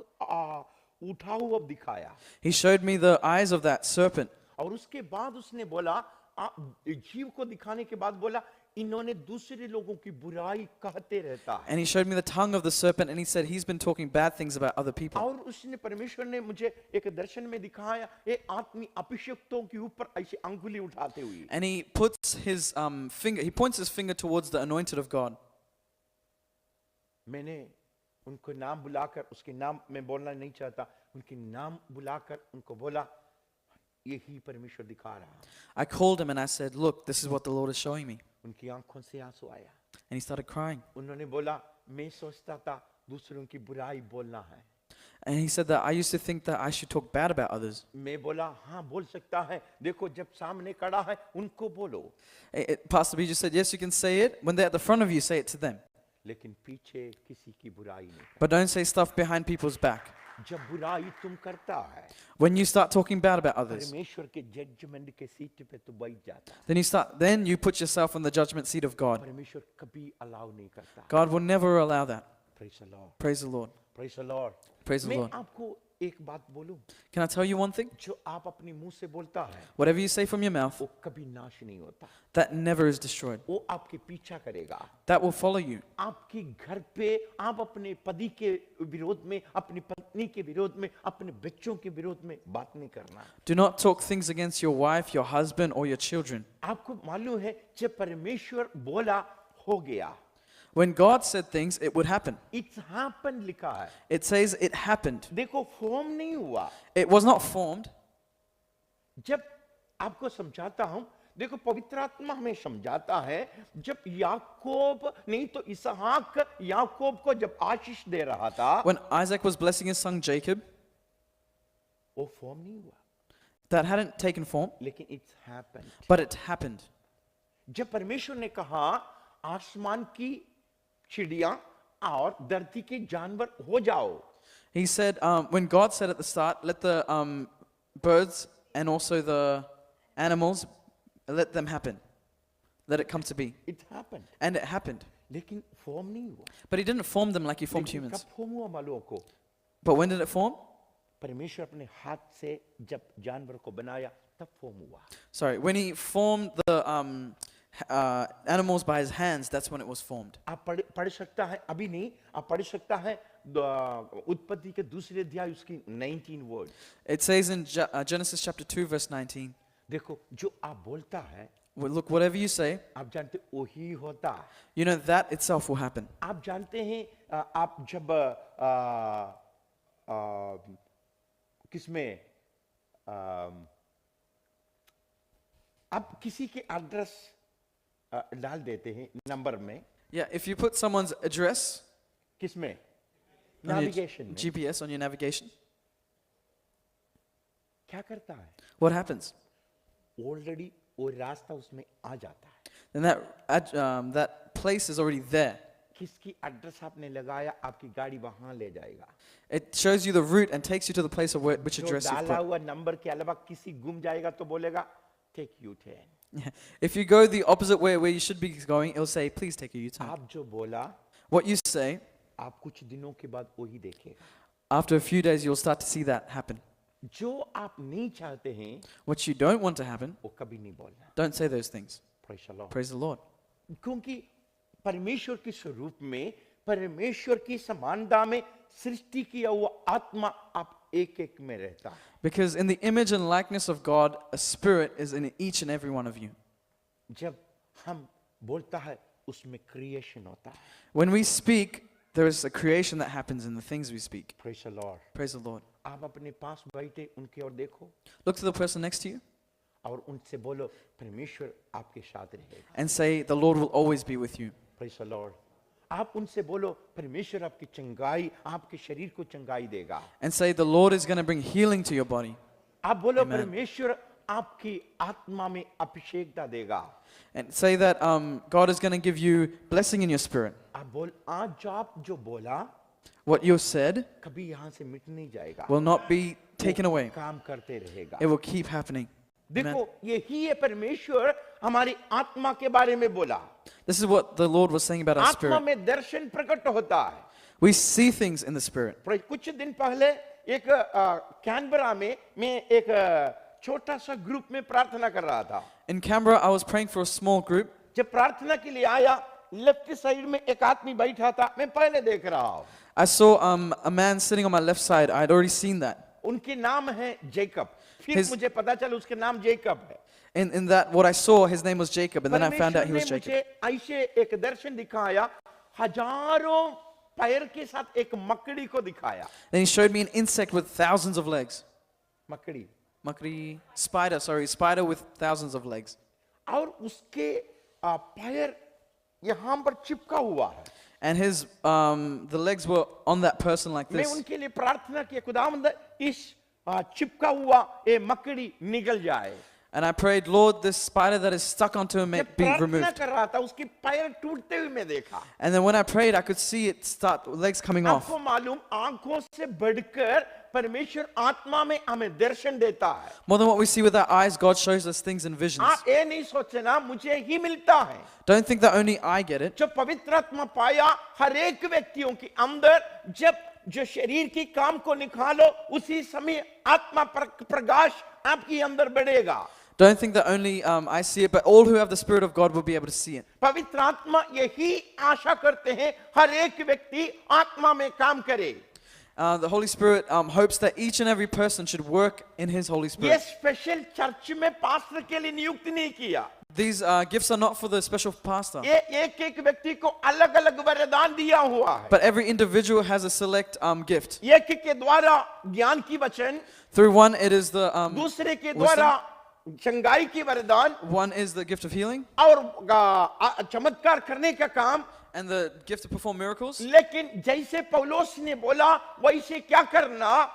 उठा हुआ दिखाया He showed me the eyes of that serpent. और उसके बाद उसने बोला जीव को दिखाने के बाद बोला इन्होंने दूसरे लोगों की बुराई कहते रहता है। And he showed me the tongue of the serpent and he said he's been talking bad things about other people. और उसने परमेश्वर ने मुझे एक दर्शन में दिखाया ये आदमी अभिषिक्तों के ऊपर ऐसे अंगुली उठाते हुए। And he puts his finger, he points his finger towards the anointed of God. मैंने उनको नाम बुलाकर, उसके नाम मैं बोलना नहीं चाहता, उनके नाम बुलाकर उनको बोला यही परमेश्वर दिखा रहा। I called him and I said, look, this is what the Lord is showing me. उनकी आंखों से आंसू आया। And he started crying. उन्होंने बोला मैं सोचता था दूसरों की बुराई बोलना है। And he said that I used to think that I should talk bad about others. मैं बोला हाँ बोल सकता है, देखो जब सामने खड़ा है उनको बोलो। Pastor B just said, yes, you can say it. When they're at the front of you, say it to them. लेकिन पीछे किसी की बुराई नहीं But don't say stuff behind people's back. कर। जब बुराई तुम करता है, When you start talking bad about others, परमेश्वर के जजमेंट के सीट पे तो बैठ जाता है। then you put yourself on the judgment seat of God. परमेश्वर कभी अलाउ नहीं करता। God will never allow that. Praise the Lord, Praise the Lord. Praise the Lord. Praise the मैं Lord. आपको एक बात बोलूं, Can I tell you one thing? जो आप अपने मुंह से बोलता है Whatever you say from your mouth, वो कभी नाश नहीं होता, that never is destroyed. वो आपके पीछा करेगा। That will follow you. आपके घर पे आप अपने पति के विरोध में, अपनी पत्नी के विरोध में, अपने बच्चों के विरोध में बात नहीं करना। Do not talk things against your wife, your husband, or your children. आपको मालूम है जब परमेश्वर बोला हो गया, When God said things, it would happen. It's happen लिखा है। It says it happened. देखो फॉर्म नहीं हुआ। It was not formed. जब आपको समझाता हूं, देखो पवित्र आत्मा हमें समझाता है, जब याकूब नहीं तो इसहाक याकूब को जब आशीष दे रहा था, When Isaac was blessing his son Jacob, वो फॉर्म नहीं हुआ, that hadn't taken form, लेकिन it's happen. but it happened. जब परमेश्वर ने कहा आसमान की चिड़िया और धरती के जानवर हो जाओ, He said, when God said at the start, let the birds and also the animals, let them happen. Let it come to be. It happen, And it happened. लेकिन फॉर्म नहीं हुआ। But He didn't form them like He formed लेकिन humans. कब form हुआ मालूम को? But when did it form? परमेश्वर अपने हाथ से जब जानवर को बनाया तब फॉर्म हुआ। Sorry, when He formed the animals by His hands, that's when it was formed. आप पढ़ सकता है, अभी नहीं, आप पढ़ सकता है उत्पत्ति के दूसरे अध्याय उसकी 19 word. It says in Genesis chapter 2, verse 19, देखो जो आप बोलता है, well, look, whatever you say, आप जानते वही होता है। you know that itself will happen. आप जानते हैं आप जब किसमें आप किसी के एड्रेस डाल देते हैं नंबर में, Yeah, if you put someone's address, किसमें, on your नेविगेशन में, GPS on your navigation, क्या करता है? what happens? ऑलरेडी वो रास्ता उसमें आ जाता है। Then that place is already there. किसकी एड्रेस आपने लगाया, आपकी गाड़ी वहां ले जाएगा। It shows you the route and takes you to the place of which जो address you डाला put. हुआ नंबर के अलावा किसी गुम जाएगा तो बोलेगा take U turn. Yeah. If you go the opposite way where you should be going, it'll say, please take a U-turn. आप जो बोला, What you say, आप कुछ दिनों के बाद वही देखेगा। after a few days, you'll start to see that happen. जो आप नहीं चाहते हैं What you don't want to happen, वो कभी नहीं बोलना। don't say those things. Praise the Lord। Praise the Lord. क्योंकि परमेश्वर के स्वरूप में, परमेश्वर की समानता में सृष्टि किया हुआ आत्मा आप एक एक में रहता है। Because in the image and likeness of God, a spirit is in each and every one of you. जब हम बोलता है उसमें क्रिएशन होता है। When we speak, there is a creation that happens in the things we speak. Praise the Lord। Praise the Lord. आप अपने पास बैठे उनके और देखो Look to the person next to you और उनसे बोलो परमेश्वर आपके साथ रहेगा। and say, the Lord will always be with you. Praise the Lord। आप उनसे बोलो परमेश्वर आपकी चंगाई, आपके शरीर को चंगाई देगा। And say, the Lord is going to bring healing to your body. आप बोलो Amen. परमेश्वर आपकी आत्मा में अभिषेकता देगा। And say that God is going to give you blessing in your spirit. आप बोल, आज आप जो बोला What you said कभी यहाँ से मिट नहीं जाएगा, will not be taken away. काम करते रहेगा। It will keep happening. देखो Amen. यही है परमेश्वर हमारी आत्मा के बारे में बोला। This is what the Lord was saying about our आत्मा spirit. में दर्शन प्रकट होता है। We see things in the spirit. कुछ दिन पहले एक कैनबरा में मैं एक छोटा सा ग्रुप में प्रार्थना कर रहा था। In Canberra, I was praying for a small group. जब प्रार्थना के लिए आया, लेफ्ट साइड में एक आदमी बैठा था, मैं पहले देख रहा हूँ। I saw a man sitting on my left side. I had already seen that. उनके नाम है जेकब। फिर His- मुझे पता चला उसके नाम जेकब है। In that, what I saw, his name was Jacob, and then I found out परमेश्वर he ने was Jacob. मुझे ऐसे एक दर्शन दिखाया, हजारों पैर के साथ एक मकड़ी को दिखाया। Then he showed me an insect with thousands of legs. मकड़ी, Spider with thousands of legs. और उसके पैर यहाँ पर चिपका हुआ है। And his the legs were on that person like मैं this. उनके लिए प्रार्थना किया, खुदावंद इस चिपका हुआ ये मकड़ी निकल जाए। And I prayed, Lord, this spider that is stuck onto him may जब be प्रार्थना removed. कर रहा था उसके पैर टूटते हुए मैं देखा. And then when I prayed, I could see it start, legs coming off. आपको मालूम आंखों से बढ़कर परमेश्वर आत्मा में हमें दर्शन देता है. More than what we see with our eyes, God shows us things in visions. आप ये नहीं सोचना मुझे ही मिलता है. Don't think that only I get it. जो पवित्र आत्मा पाया हर एक व्यक्तियों के अंदर, जब जो शरीर की काम को निकालो उसी समय आत्मा प्रकाश आपके अंदर बढ़ेगा. Don't think that only I see it, but all who have the Spirit of God will be able to see it. पवित्र आत्मा यही आशा करते हैं हर एक व्यक्ति आत्मा में काम करे. The Holy Spirit hopes that each and every person should work in His Holy ये Spirit. स्पेशल चर्च में पास्टर के लिए नियुक्त नहीं किया. These gifts are not for the special pastor, ये एक एक व्यक्ति को अलग अलग वरदान दिया हुआ है. but every individual has a select gift. एक के द्वारा ज्ञान की वचन, Through one, it is the दूसरे के द्वारा चंगाई की वरदान, one is the gift of healing, और चमत्कार करने का काम. and the gift to perform miracles. लेकिन जैसे पौलुस ने बोला वैसे क्या करना,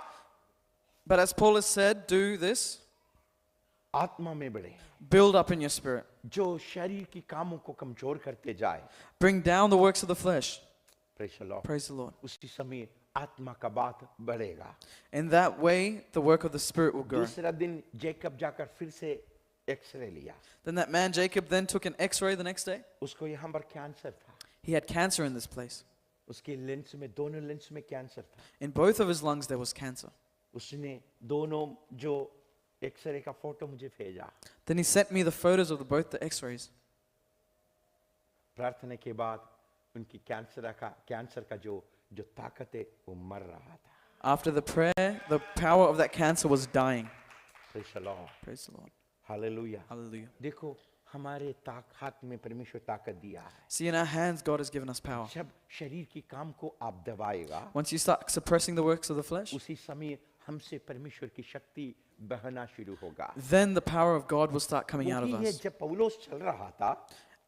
But as Paul has said, do this, आत्मा में बढ़े, build up in your spirit, जो शरीर की कामों को कमजोर करते जाए. bring down the works of the flesh. Praise the Lord. Praise the Lord. उसी समय आत्मा का बात बढ़ेगा. In that way, the work of the Spirit will grow. दूसरा दिन जेकब जाकर फिर से एक्सरे लिया. Then that man Jacob then took an X-ray the next day. उसको यहाँ पर कैंसर था. He had cancer in this place. उसके लेंस में, दोनों लेंस में कैंसर था. In both of his lungs there was cancer. उसने दोनों जो एक्सरे का फोटो मुझे भेजा. Then he sent me the photos of both the X-rays. प्रार्थना के बाद उनकी कैंसर का जो ताकत है वो मर रहा था. After the prayer, the power of that cancer was dying. Praise the Lord. Praise the Lord. Hallelujah. Hallelujah. देखो हमारे हाथ में परमेश्वर ताकत दिया है. See, in our hands, God has given us power. जब शरीर की काम को आप दबाएगा, Once you start suppressing the works of the flesh, उसी समय हमसे परमेश्वर की शक्ति बहना शुरू होगा. then the power of God will start coming out of क्योंकि ये us. जब पौलुस चल रहा था,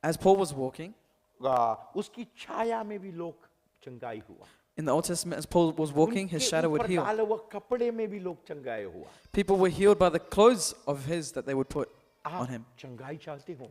As Paul was walking, उसकी छाया में भी लोग चंगाई हुआ. in the Old Testament, as Paul was walking, his उनके shadow would ऊपर heal. डाले हुए कपड़े में भी लोग चंगाए हुआ. People were healed by the clothes of his that they would put on आप him. चंगाई चाहते हो,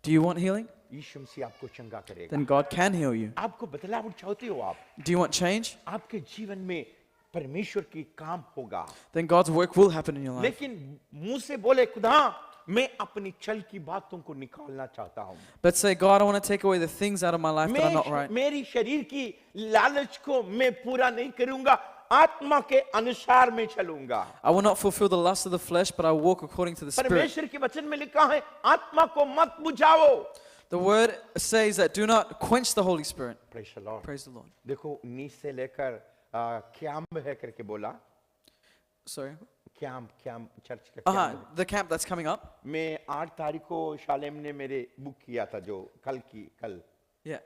Do you want healing? यीशु मसीह आपको चंगा करेगा. Then God can heal you. आपको बदलाव चाहते हो आप, Do you want change? आपके जीवन में परमेश्वर की काम होगा. Then God's work will happen in your life. लेकिन मुंह से बोले खुदा मैं अपनी चल की बातों को निकालना चाहता हूँ. But say, God, I want to take away the things out of my life that are not right. मेरी शरीर की लालच को मैं पूरा नहीं करूंगा, आत्मा के अनुसार मैं चलूंगा. I will not fulfill the lust of the flesh, but I will walk according to the Spirit. परमेश्वर के वचन में लिखा है आत्मा को मत बुझाओ. The word says that do not quench the Holy Spirit. Praise the Lord. Praise the Lord. देखो 19 से लेकर कैंप है करके बोला. Sorry. कैंप चर्च का camp. The camp that's coming up. मैं 8 तारीख को शालेम ने मेरे बुक किया था जो कल. Yeah.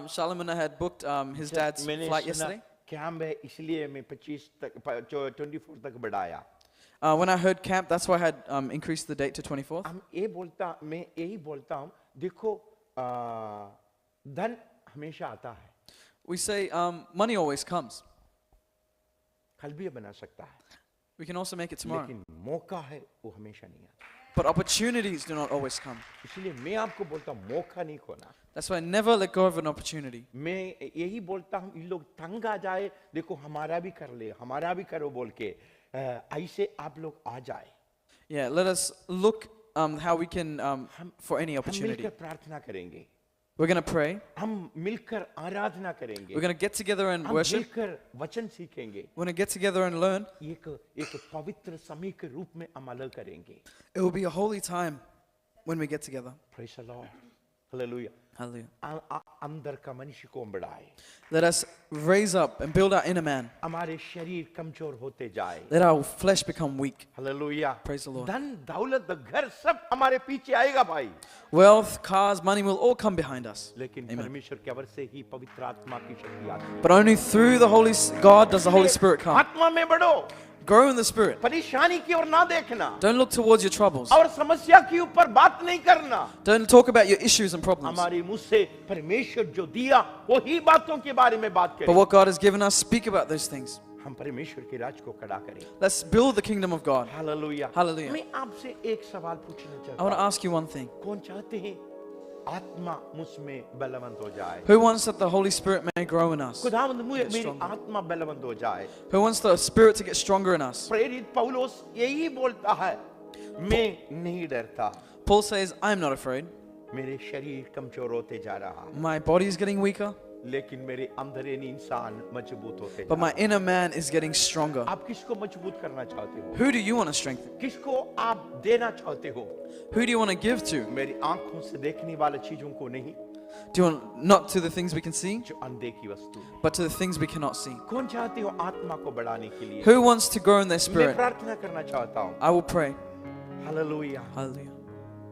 Shalom and I had booked his dad's मैंने flight सुना yesterday. कैंप है इसलिए मैं 25 तक 24 तक बढ़ाया. When I heard camp, that's why I had increased the date to 24th. मैं यही बोलता हूँ, देखो धन हमेशा आता है, We say money always comes. कल भी बना सकता है, We can also make it tomorrow. लेकिन मौका है वो हमेशा नहीं आता. But opportunities do not always come. इसलिए मैं आपको बोलता हूँ मौका नहीं खोना. That's why never let go of an opportunity. मैं यही बोलता हूँ, इन लोग तंग आ जाए, देखो हमारा भी कर ले, हमारा भी करो बोल के, ऐसे आप लोग आ जाए. Yeah, let us look how we can for any हम opportunity. मिलकर प्रार्थना करेंगे, We're going to pray. हम मिलकर आराधना करेंगे, We're going to get together and हम worship. मिलकर वचन सीखेंगे, We're going to get together and learn. एक पवित्र समय के रूप में अमल करेंगे. It will be a holy time when we get together. Praise the Lord. Hallelujah. Hallelujah. अंदर का मनुष्य को बढ़ाए, Let us raise up and build our inner man. हमारे शरीर कमजोर होते जाए. Let our flesh become weak. Hallelujah. Praise the Lord. धन दौलत घर सब हमारे पीछे आएगा भाई, Wealth, cars, money will all come behind us. लेकिन Amen. परमेश्वर के अवर से ही पवित्र आत्मा की शक्ति आती है. But only through the Holy God does the Holy Spirit come. आत्मा में बढ़ो, Grow in the Spirit. परेशानी की ओर ना देखना, Don't look towards your troubles. और समस्या के ऊपर बात नहीं करना. Don't talk about your issues and problems. हमारे मुंह से परमेश्वर जो दिया वही बातों के बारे में बात But करें. what God has given us, speak about those things. हम परमेश्वर के राज को खड़ा करें। Let's build the kingdom of God. Hallelujah. Hallelujah. मैं आपसे एक सवाल पूछना I चाहता want to हूँ। ask you one thing. कौन चाहते हैं आत्मा मुझमें बलवंत हो जाए? Who wants that the Holy Spirit may grow in us? खुदावंद Get मेरी stronger. आत्मा बलवंत हो जाए। Who wants the Spirit to get stronger in us? प्रेरित पौलुस यही बोलता है, मैं नहीं डरता, Paul says, I'm not afraid. मेरे शरीर कमजोर होते जा रहा है, My body is getting weaker, लेकिन मेरे अंदरूनी इंसान मजबूत होते जा but my रहा है। inner man is getting stronger. आप किसको मजबूत करना चाहते हो? Who do you want to strengthen? किसको आप देना चाहते हो? Who do you want to give to? मेरी आंखों से देखने वाली चीजों को नहीं, Do you want not to the things we can see, जो अनदेखी वस्तु। but to the things we cannot see? कौन चाहते हो आत्मा को बढ़ाने के लिए? Who wants to grow in their मैं spirit? प्रार्थना करना चाहता हूँ। I will pray. Hallelujah. Hallelujah.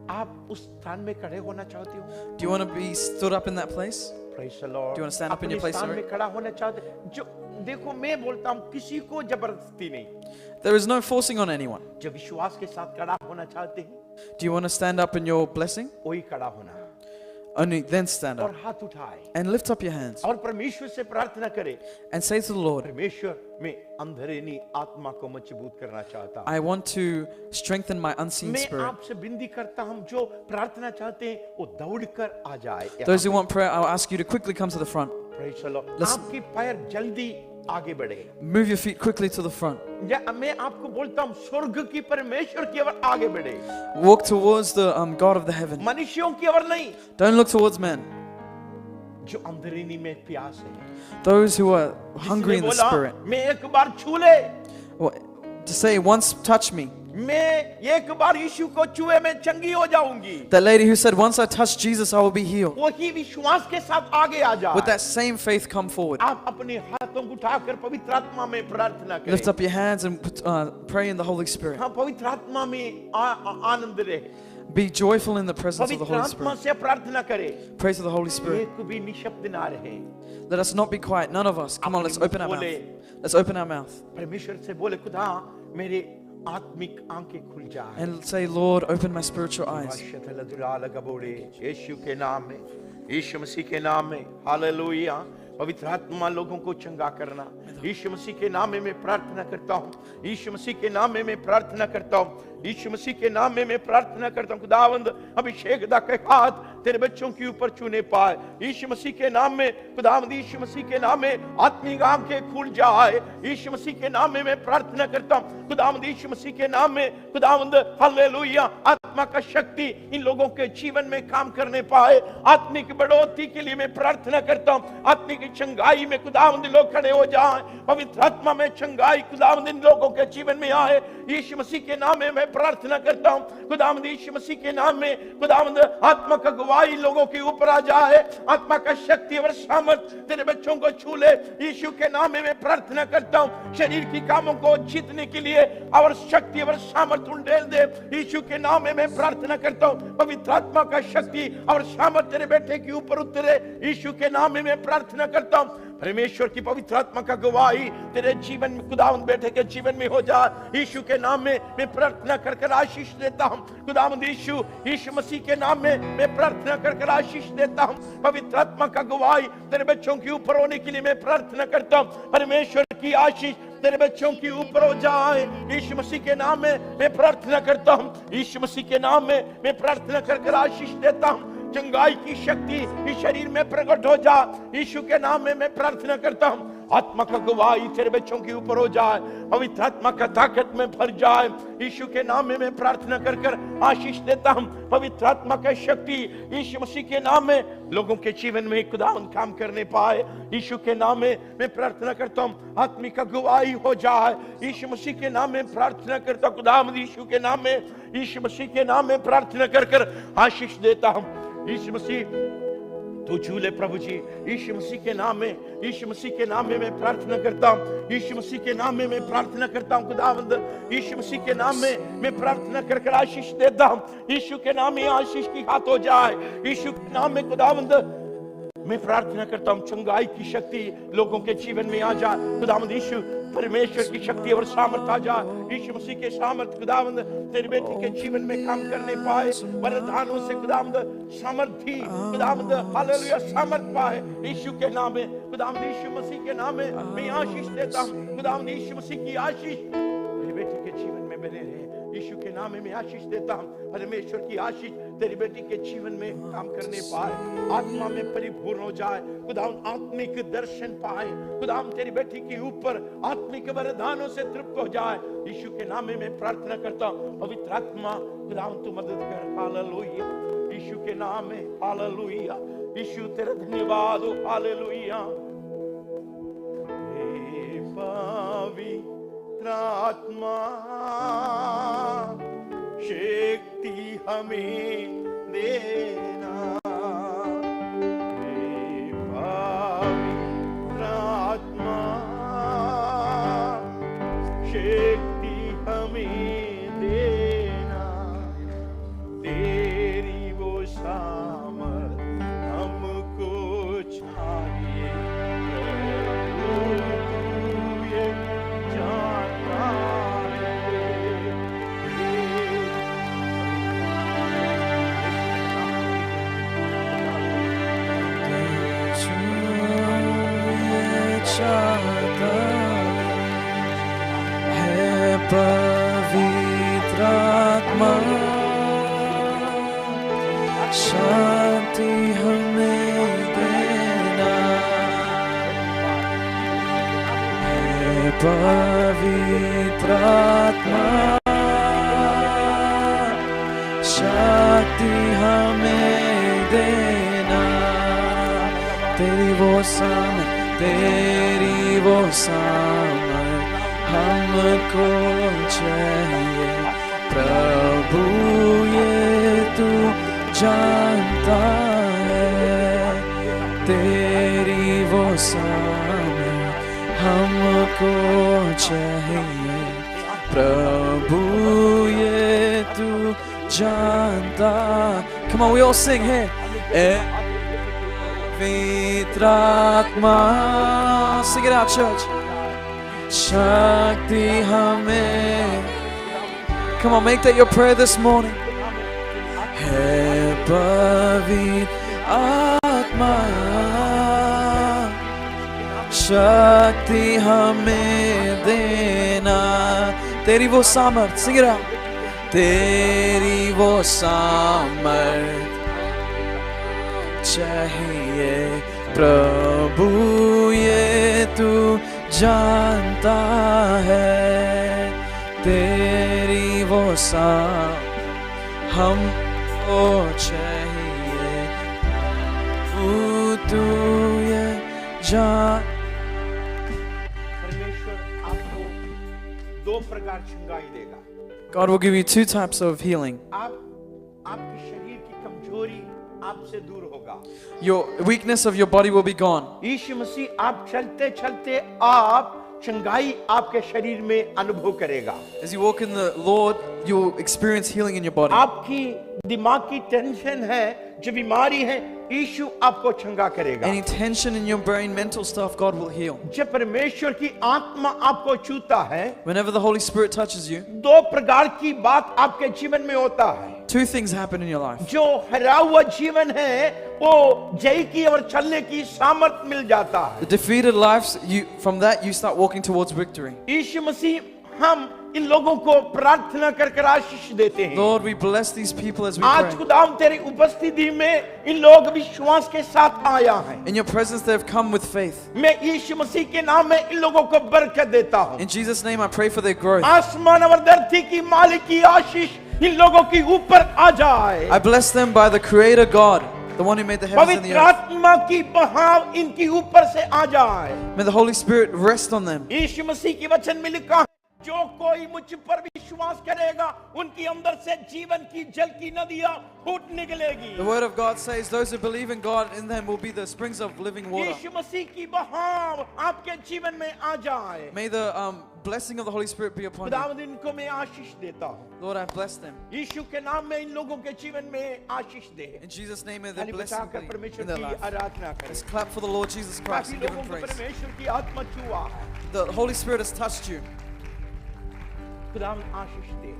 आप उस स्थान में खड़े होना चाहते हो? Do you want to be stood up in that place? Praise the Lord। Do you want to stand up in your अपने place, स्थान sorry? में खड़ा होना चाहते जो देखो मैं बोलता हूँ किसी को जबरदस्ती नहीं, There is no forcing on anyone. जो विश्वास के साथ खड़ा होना चाहते हैं Do you want to stand up in your blessing? वही खड़ा होना Only then stand और up हाथ उठाए and lift up your hands और परमेश्वर से प्रार्थना करे, and say to the Lord, परमेश्वर मैं अंदरूनी आत्मा को मजबूत करना चाहता हूँ। I want to strengthen my unseen मैं spirit. आपसे विनती करता हूँ जो प्रार्थना चाहते हैं वो दौड़कर आ जाए। Those who want prayer, I'll ask you to quickly come to the front. Praise the Lord। Listen. आपके पैर जल्दी आगे बढ़े। Move your feet quickly to the front. या मैं आपको बोलता हूँ स्वर्ग की परमेश्वर की ओर आगे बढ़े, Walk towards the God of the heaven. मनुष्यों की ओर नहीं, Don't look towards men. जो अंदरूनी में प्यास है। Those who are hungry in the जिसने बोला, spirit. मैं एक बार छू ले, Or to say, once touch me. मैं एक बार यीशु को छुए मैं चंगी हो जाऊंगी। That lady who said, once I touch Jesus, I will be healed. वही विश्वास के साथ आगे आ जाए। With that same faith, come forward. आप अपने हाथों को उठाकर पवित्र आत्मा में प्रार्थना करें। Lift up your hands and pray in the Holy Spirit. हाँ, पवित्र आत्मा में आनंद रहे। Be joyful in the presence of the पवित्र Holy आत्मा Spirit. से प्रार्थना करें। Pray to the Holy Spirit. एक भी निशब्द ना रहे। Let us not be quiet. None of us. Come on, let's open our mouth. Let's open our mouth परमेश्वर से बोले खुदा मेरे आत्मिक आंखें खुल जाए। and say, Lord, open my spiritual eyes. यीशु के नाम में, यीशु मसीह के नाम में, हालेलुया। पवित्र आत्मा लोगों को चंगा करना, यीशु मसीह के नाम में मैं प्रार्थना करता हूँ। यीशु मसीह के नाम में मैं प्रार्थना करता हूँ। यीशु मसीह के नाम में मैं प्रार्थना करता हूँ। खुदावंद अभिषेक दा के हाथ तेरे बच्चों के ऊपर छूने पाए। यीशु मसीह के नाम में खुदावंद, यीशु मसीह के नाम में आत्मिक आंखें खुल जाए। यीशु मसीह के नाम में मैं प्रार्थना करता हूँ। खुदावंद यीशु मसीह के नाम में खुदावंद हालेलुया, आत्मा का शक्ति इन लोगों के जीवन में काम करने पाए। आत्मिक बढ़ोतरी के लिए मैं प्रार्थना करता हूँ। आत्मिक चंगाई में खुदावंद लोग खड़े हो जाएं। पवित्र आत्मा में चंगाई खुदावंद इन लोगों के जीवन में आए। यीशु मसीह के नाम में मैं प्रार्थना करता हूँ। खुदावंद यीशु मसीह के नाम में खुदावंद आत्मा का गवाही लोगों के ऊपर आ जाए। आत्मा का शक्ति और सामर्थ तेरे बच्चों को छू ले। यीशु के नाम में मैं प्रार्थना करता हूँ। शरीर की कामों को जीतने के लिए और शक्ति और सामर्थ उंडेल दे। यीशु के नाम में मैं प्रार्थना करता हूँ। पवित्र आत्मा का शक्ति और सामर्थ तेरे बेटे के ऊपर उतरे। यीशु के नाम में मैं प्रार्थना करता हूँ। परमेश्वर की पवित्र आत्मा का गवाही तेरे जीवन में खुदावंद बेटे के जीवन में हो जाए। यीशु के नाम में मैं प्रार्थना कर कर आशीष देता हूँ। खुदावंद यीशु मसीह के नाम में मैं प्रार्थना कर कर आशीष देता हूँ। पवित्र आत्मा का गवाही तेरे बच्चों के ऊपर होने के लिए मैं प्रार्थना करता हूँ। परमेश्वर की आशीष तेरे बच्चों के ऊपर हो जाए। यीशु मसीह के नाम में मैं प्रार्थना करता हूँ। यीशु मसीह के नाम में मैं प्रार्थना कर कर आशीष देता हूँ। चंगाई की शक्ति इस शरीर में प्रकट हो जा। यीशु के नाम में मैं प्रार्थना करता हूँ। आत्मा का गवाही तेरे बच्चों के ऊपर हो जाए। पवित्र आत्मा का ताकत में भर जाए। यीशु के नाम में मैं प्रार्थना कर कर आशीष देता हूँ। पवित्र आत्मा का शक्ति यीशु मसीह के नाम में लोगों के जीवन में खुदावंद काम करने पाए। यीशु के नाम में मैं प्रार्थना करता हूँ। आत्मिक का गवाही हो जाए। यीशु मसीह के नाम में प्रार्थना करता हूँ। खुदावंद यीशु के नाम में, यीशु मसीह के नाम में प्रार्थना कर कर आशीष देता हूँ। यीशु मसीह तू छू ले प्रभु जी। यीशु मसीह के नाम में, यीशु मसीह के नाम में मैं प्रार्थना करता हूँ। यीशु मसीह के नाम में मैं प्रार्थना करता हूँ। खुदावंद यीशु मसीह के नाम में मैं प्रार्थना कर कर आशीष देता हूँ। यीशु के नाम में आशीष की हाथ हो जाए। यीशु के नाम में खुदावंद मैं प्रार्थना करता हूँ। चंगाई की शक्ति लोगों के जीवन में आ जाए। खुदावंद यीशु परमेश्वर की शक्ति और सामर्थ आ जाए। यीशु मसीह के सामर्थ खुदावंद तेरी बेटी के जीवन में काम करने पाए, वरदानों से खुदावंद समर्थी खुदावंद हालेलुया सामर्थ पाए यीशु के नाम में। खुदावंद यीशु मसीह के नाम में मैं आशीष देता हूँ। खुदावंद यीशु मसीह की आशीष तेरी बेटी के जीवन में बने रहे। यीशु के नाम में मैं आशीष देता हूँ। परमेश्वर की आशीष तेरी बेटी के जीवन में काम करने पाए, आत्मा में परिपूर्ण हो जाए, खुदावंद आत्मिक दर्शन पाए, खुदावंद तेरी बेटी के ऊपर आत्मिक वरदानों से तृप्त हो जाए। यीशु के नाम में मैं प्रार्थना करता हूँ। पवित्र आत्मा खुदावंद तू मदद कर। हालेलुया यीशु के नाम में। हालेलुया यीशु तेरा धन्यवाद हो। हालेलुया हे पवित्र आत्मा शक्ति हमें देना, हे पवित्र आत्मा शक्ति हमें देना, तेरी वो सामर्थ हमको चाहिए, प्रभु तू ये जानता है। पवित्र आत्मा शांति हमें देना, हे पवित्र आत्मा शांति हमें देना, तेरी वो सामर्थ, तेरी वो सामर्थ हमको चाहिए, प्रभु ये तू जानता है, तेरी वो सामर्थ हमको चाहिए, प्रभु ये तू जानता। Come on, we all sing here. पवित्र आत्मा, sing it out, church. शक्ति हमें, come on, make that your prayer this morning. है पवित्र आत्मा शक्ति हमें देना, तेरी वो सामर्थ, sing it out. तेरी वो सामर्थ चाहिए, प्रभु ये तू जानता है, तेरी वो हमको चाहिए, तू ये जान। परमेश्वर आपको दो प्रकार चंगाई देगा। God will give you two types of healing. आपके शरीर की कमजोरी आपसे दूर होगा। Your weakness of your body will be gone. यीशु मसीह आप चलते चलते आप चंगाई आपके शरीर में अनुभव करेगा। As you walk in the Lord, you will experience healing in your body. आपकी दिमाग की टेंशन है, जो बीमारी है, यीशु आपको चंगा करेगा। Any tension in your brain, mental stuff, God will heal. जब परमेश्वर की आत्मा आपको छूता है, Whenever the Holy Spirit touches you, दो प्रकार की बात आपके जीवन में होता है। two things happen in your life. जो हरा हुआ जीवन है, वो जय की और चलने की सामर्थ मिल जाता है। The defeated lives, from that you start walking towards victory. यीशु मसीह हम इन लोगों को प्रार्थना कर आशीष देते हैं। Lord, we bless these people as we आज pray. खुदाम तेरी उपस्थिति में इन लोग विश्वास के साथ आया है। In your presence they have come with faith. मैं यीशु मसीह के नाम में इन लोगों को बरकत देता हूँ। In Jesus' name I pray for their growth. आसमान और धरती की मालिक की आशीष इन लोगों के ऊपर आ जाए। I bless them by the Creator God, the one who made the heavens and the पवित्र earth. आत्मा की बहाव इनकी ऊपर से आ जाए। May the Holy Spirit rest on them. यीशु मसीह की वचन में लिखा है, जो कोई मुझ पर विश्वास करेगा, उनके अंदर से जीवन की जल की नदियां फूट निकलेगी। The word of God says those who believe in God, in them will be the springs of living water. यीशु मसीह की बहाव आपके जीवन में आ जाए। May the blessing of the Holy Spirit be upon you. खुदावंद इनको मैं आशीष देता हूँ। Lord, I bless them. यीशु के नाम में इन लोगों के जीवन में आशीष दे। In Jesus' name, may the ताली blessing बजाकर be परमेश्वर in their की life. आराधना करें। Let's clap for the Lord Jesus Christ काफी and give लोगों him को praise. परमेश्वर की आत्मा छुआ है। the Holy Spirit has touched you. खुदा आशीष दे,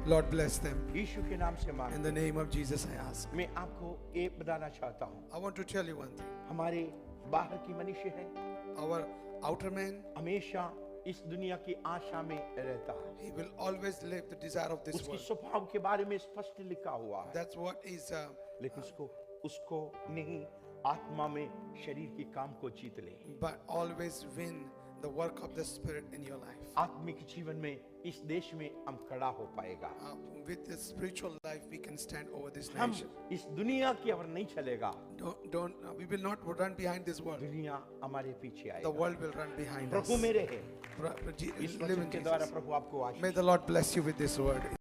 Lord, bless them. यीशु के नाम से In मांग। the name of Jesus, I ask. मैं आपको एक बताना चाहता हूँ, I want to tell you one thing. हमारे बाहर की मनुष्य है, Our outer man, हमेशा इस दुनिया की आशा में रहता है। he will always live the desire of this उसकी world. स्वभाव के बारे में स्पष्ट लिखा हुआ है, That's what is. लेकिन उसको नहीं, आत्मा में शरीर की काम को जीत ले। But always win the work of the Spirit in your life. आत्मिक जीवन में इस देश में हम खड़ा हो पाएगा। With the spiritual life, we can stand over this हम nation. इस दुनिया की ओर नहीं चलेगा, We will not run behind this world. दुनिया हमारे पीछे The आएगा। world will run behind us. प्रभु मेरे है, इस Live वचन in के द्वारा Jesus. प्रभु आपको आशीष May the Lord bless you with this word.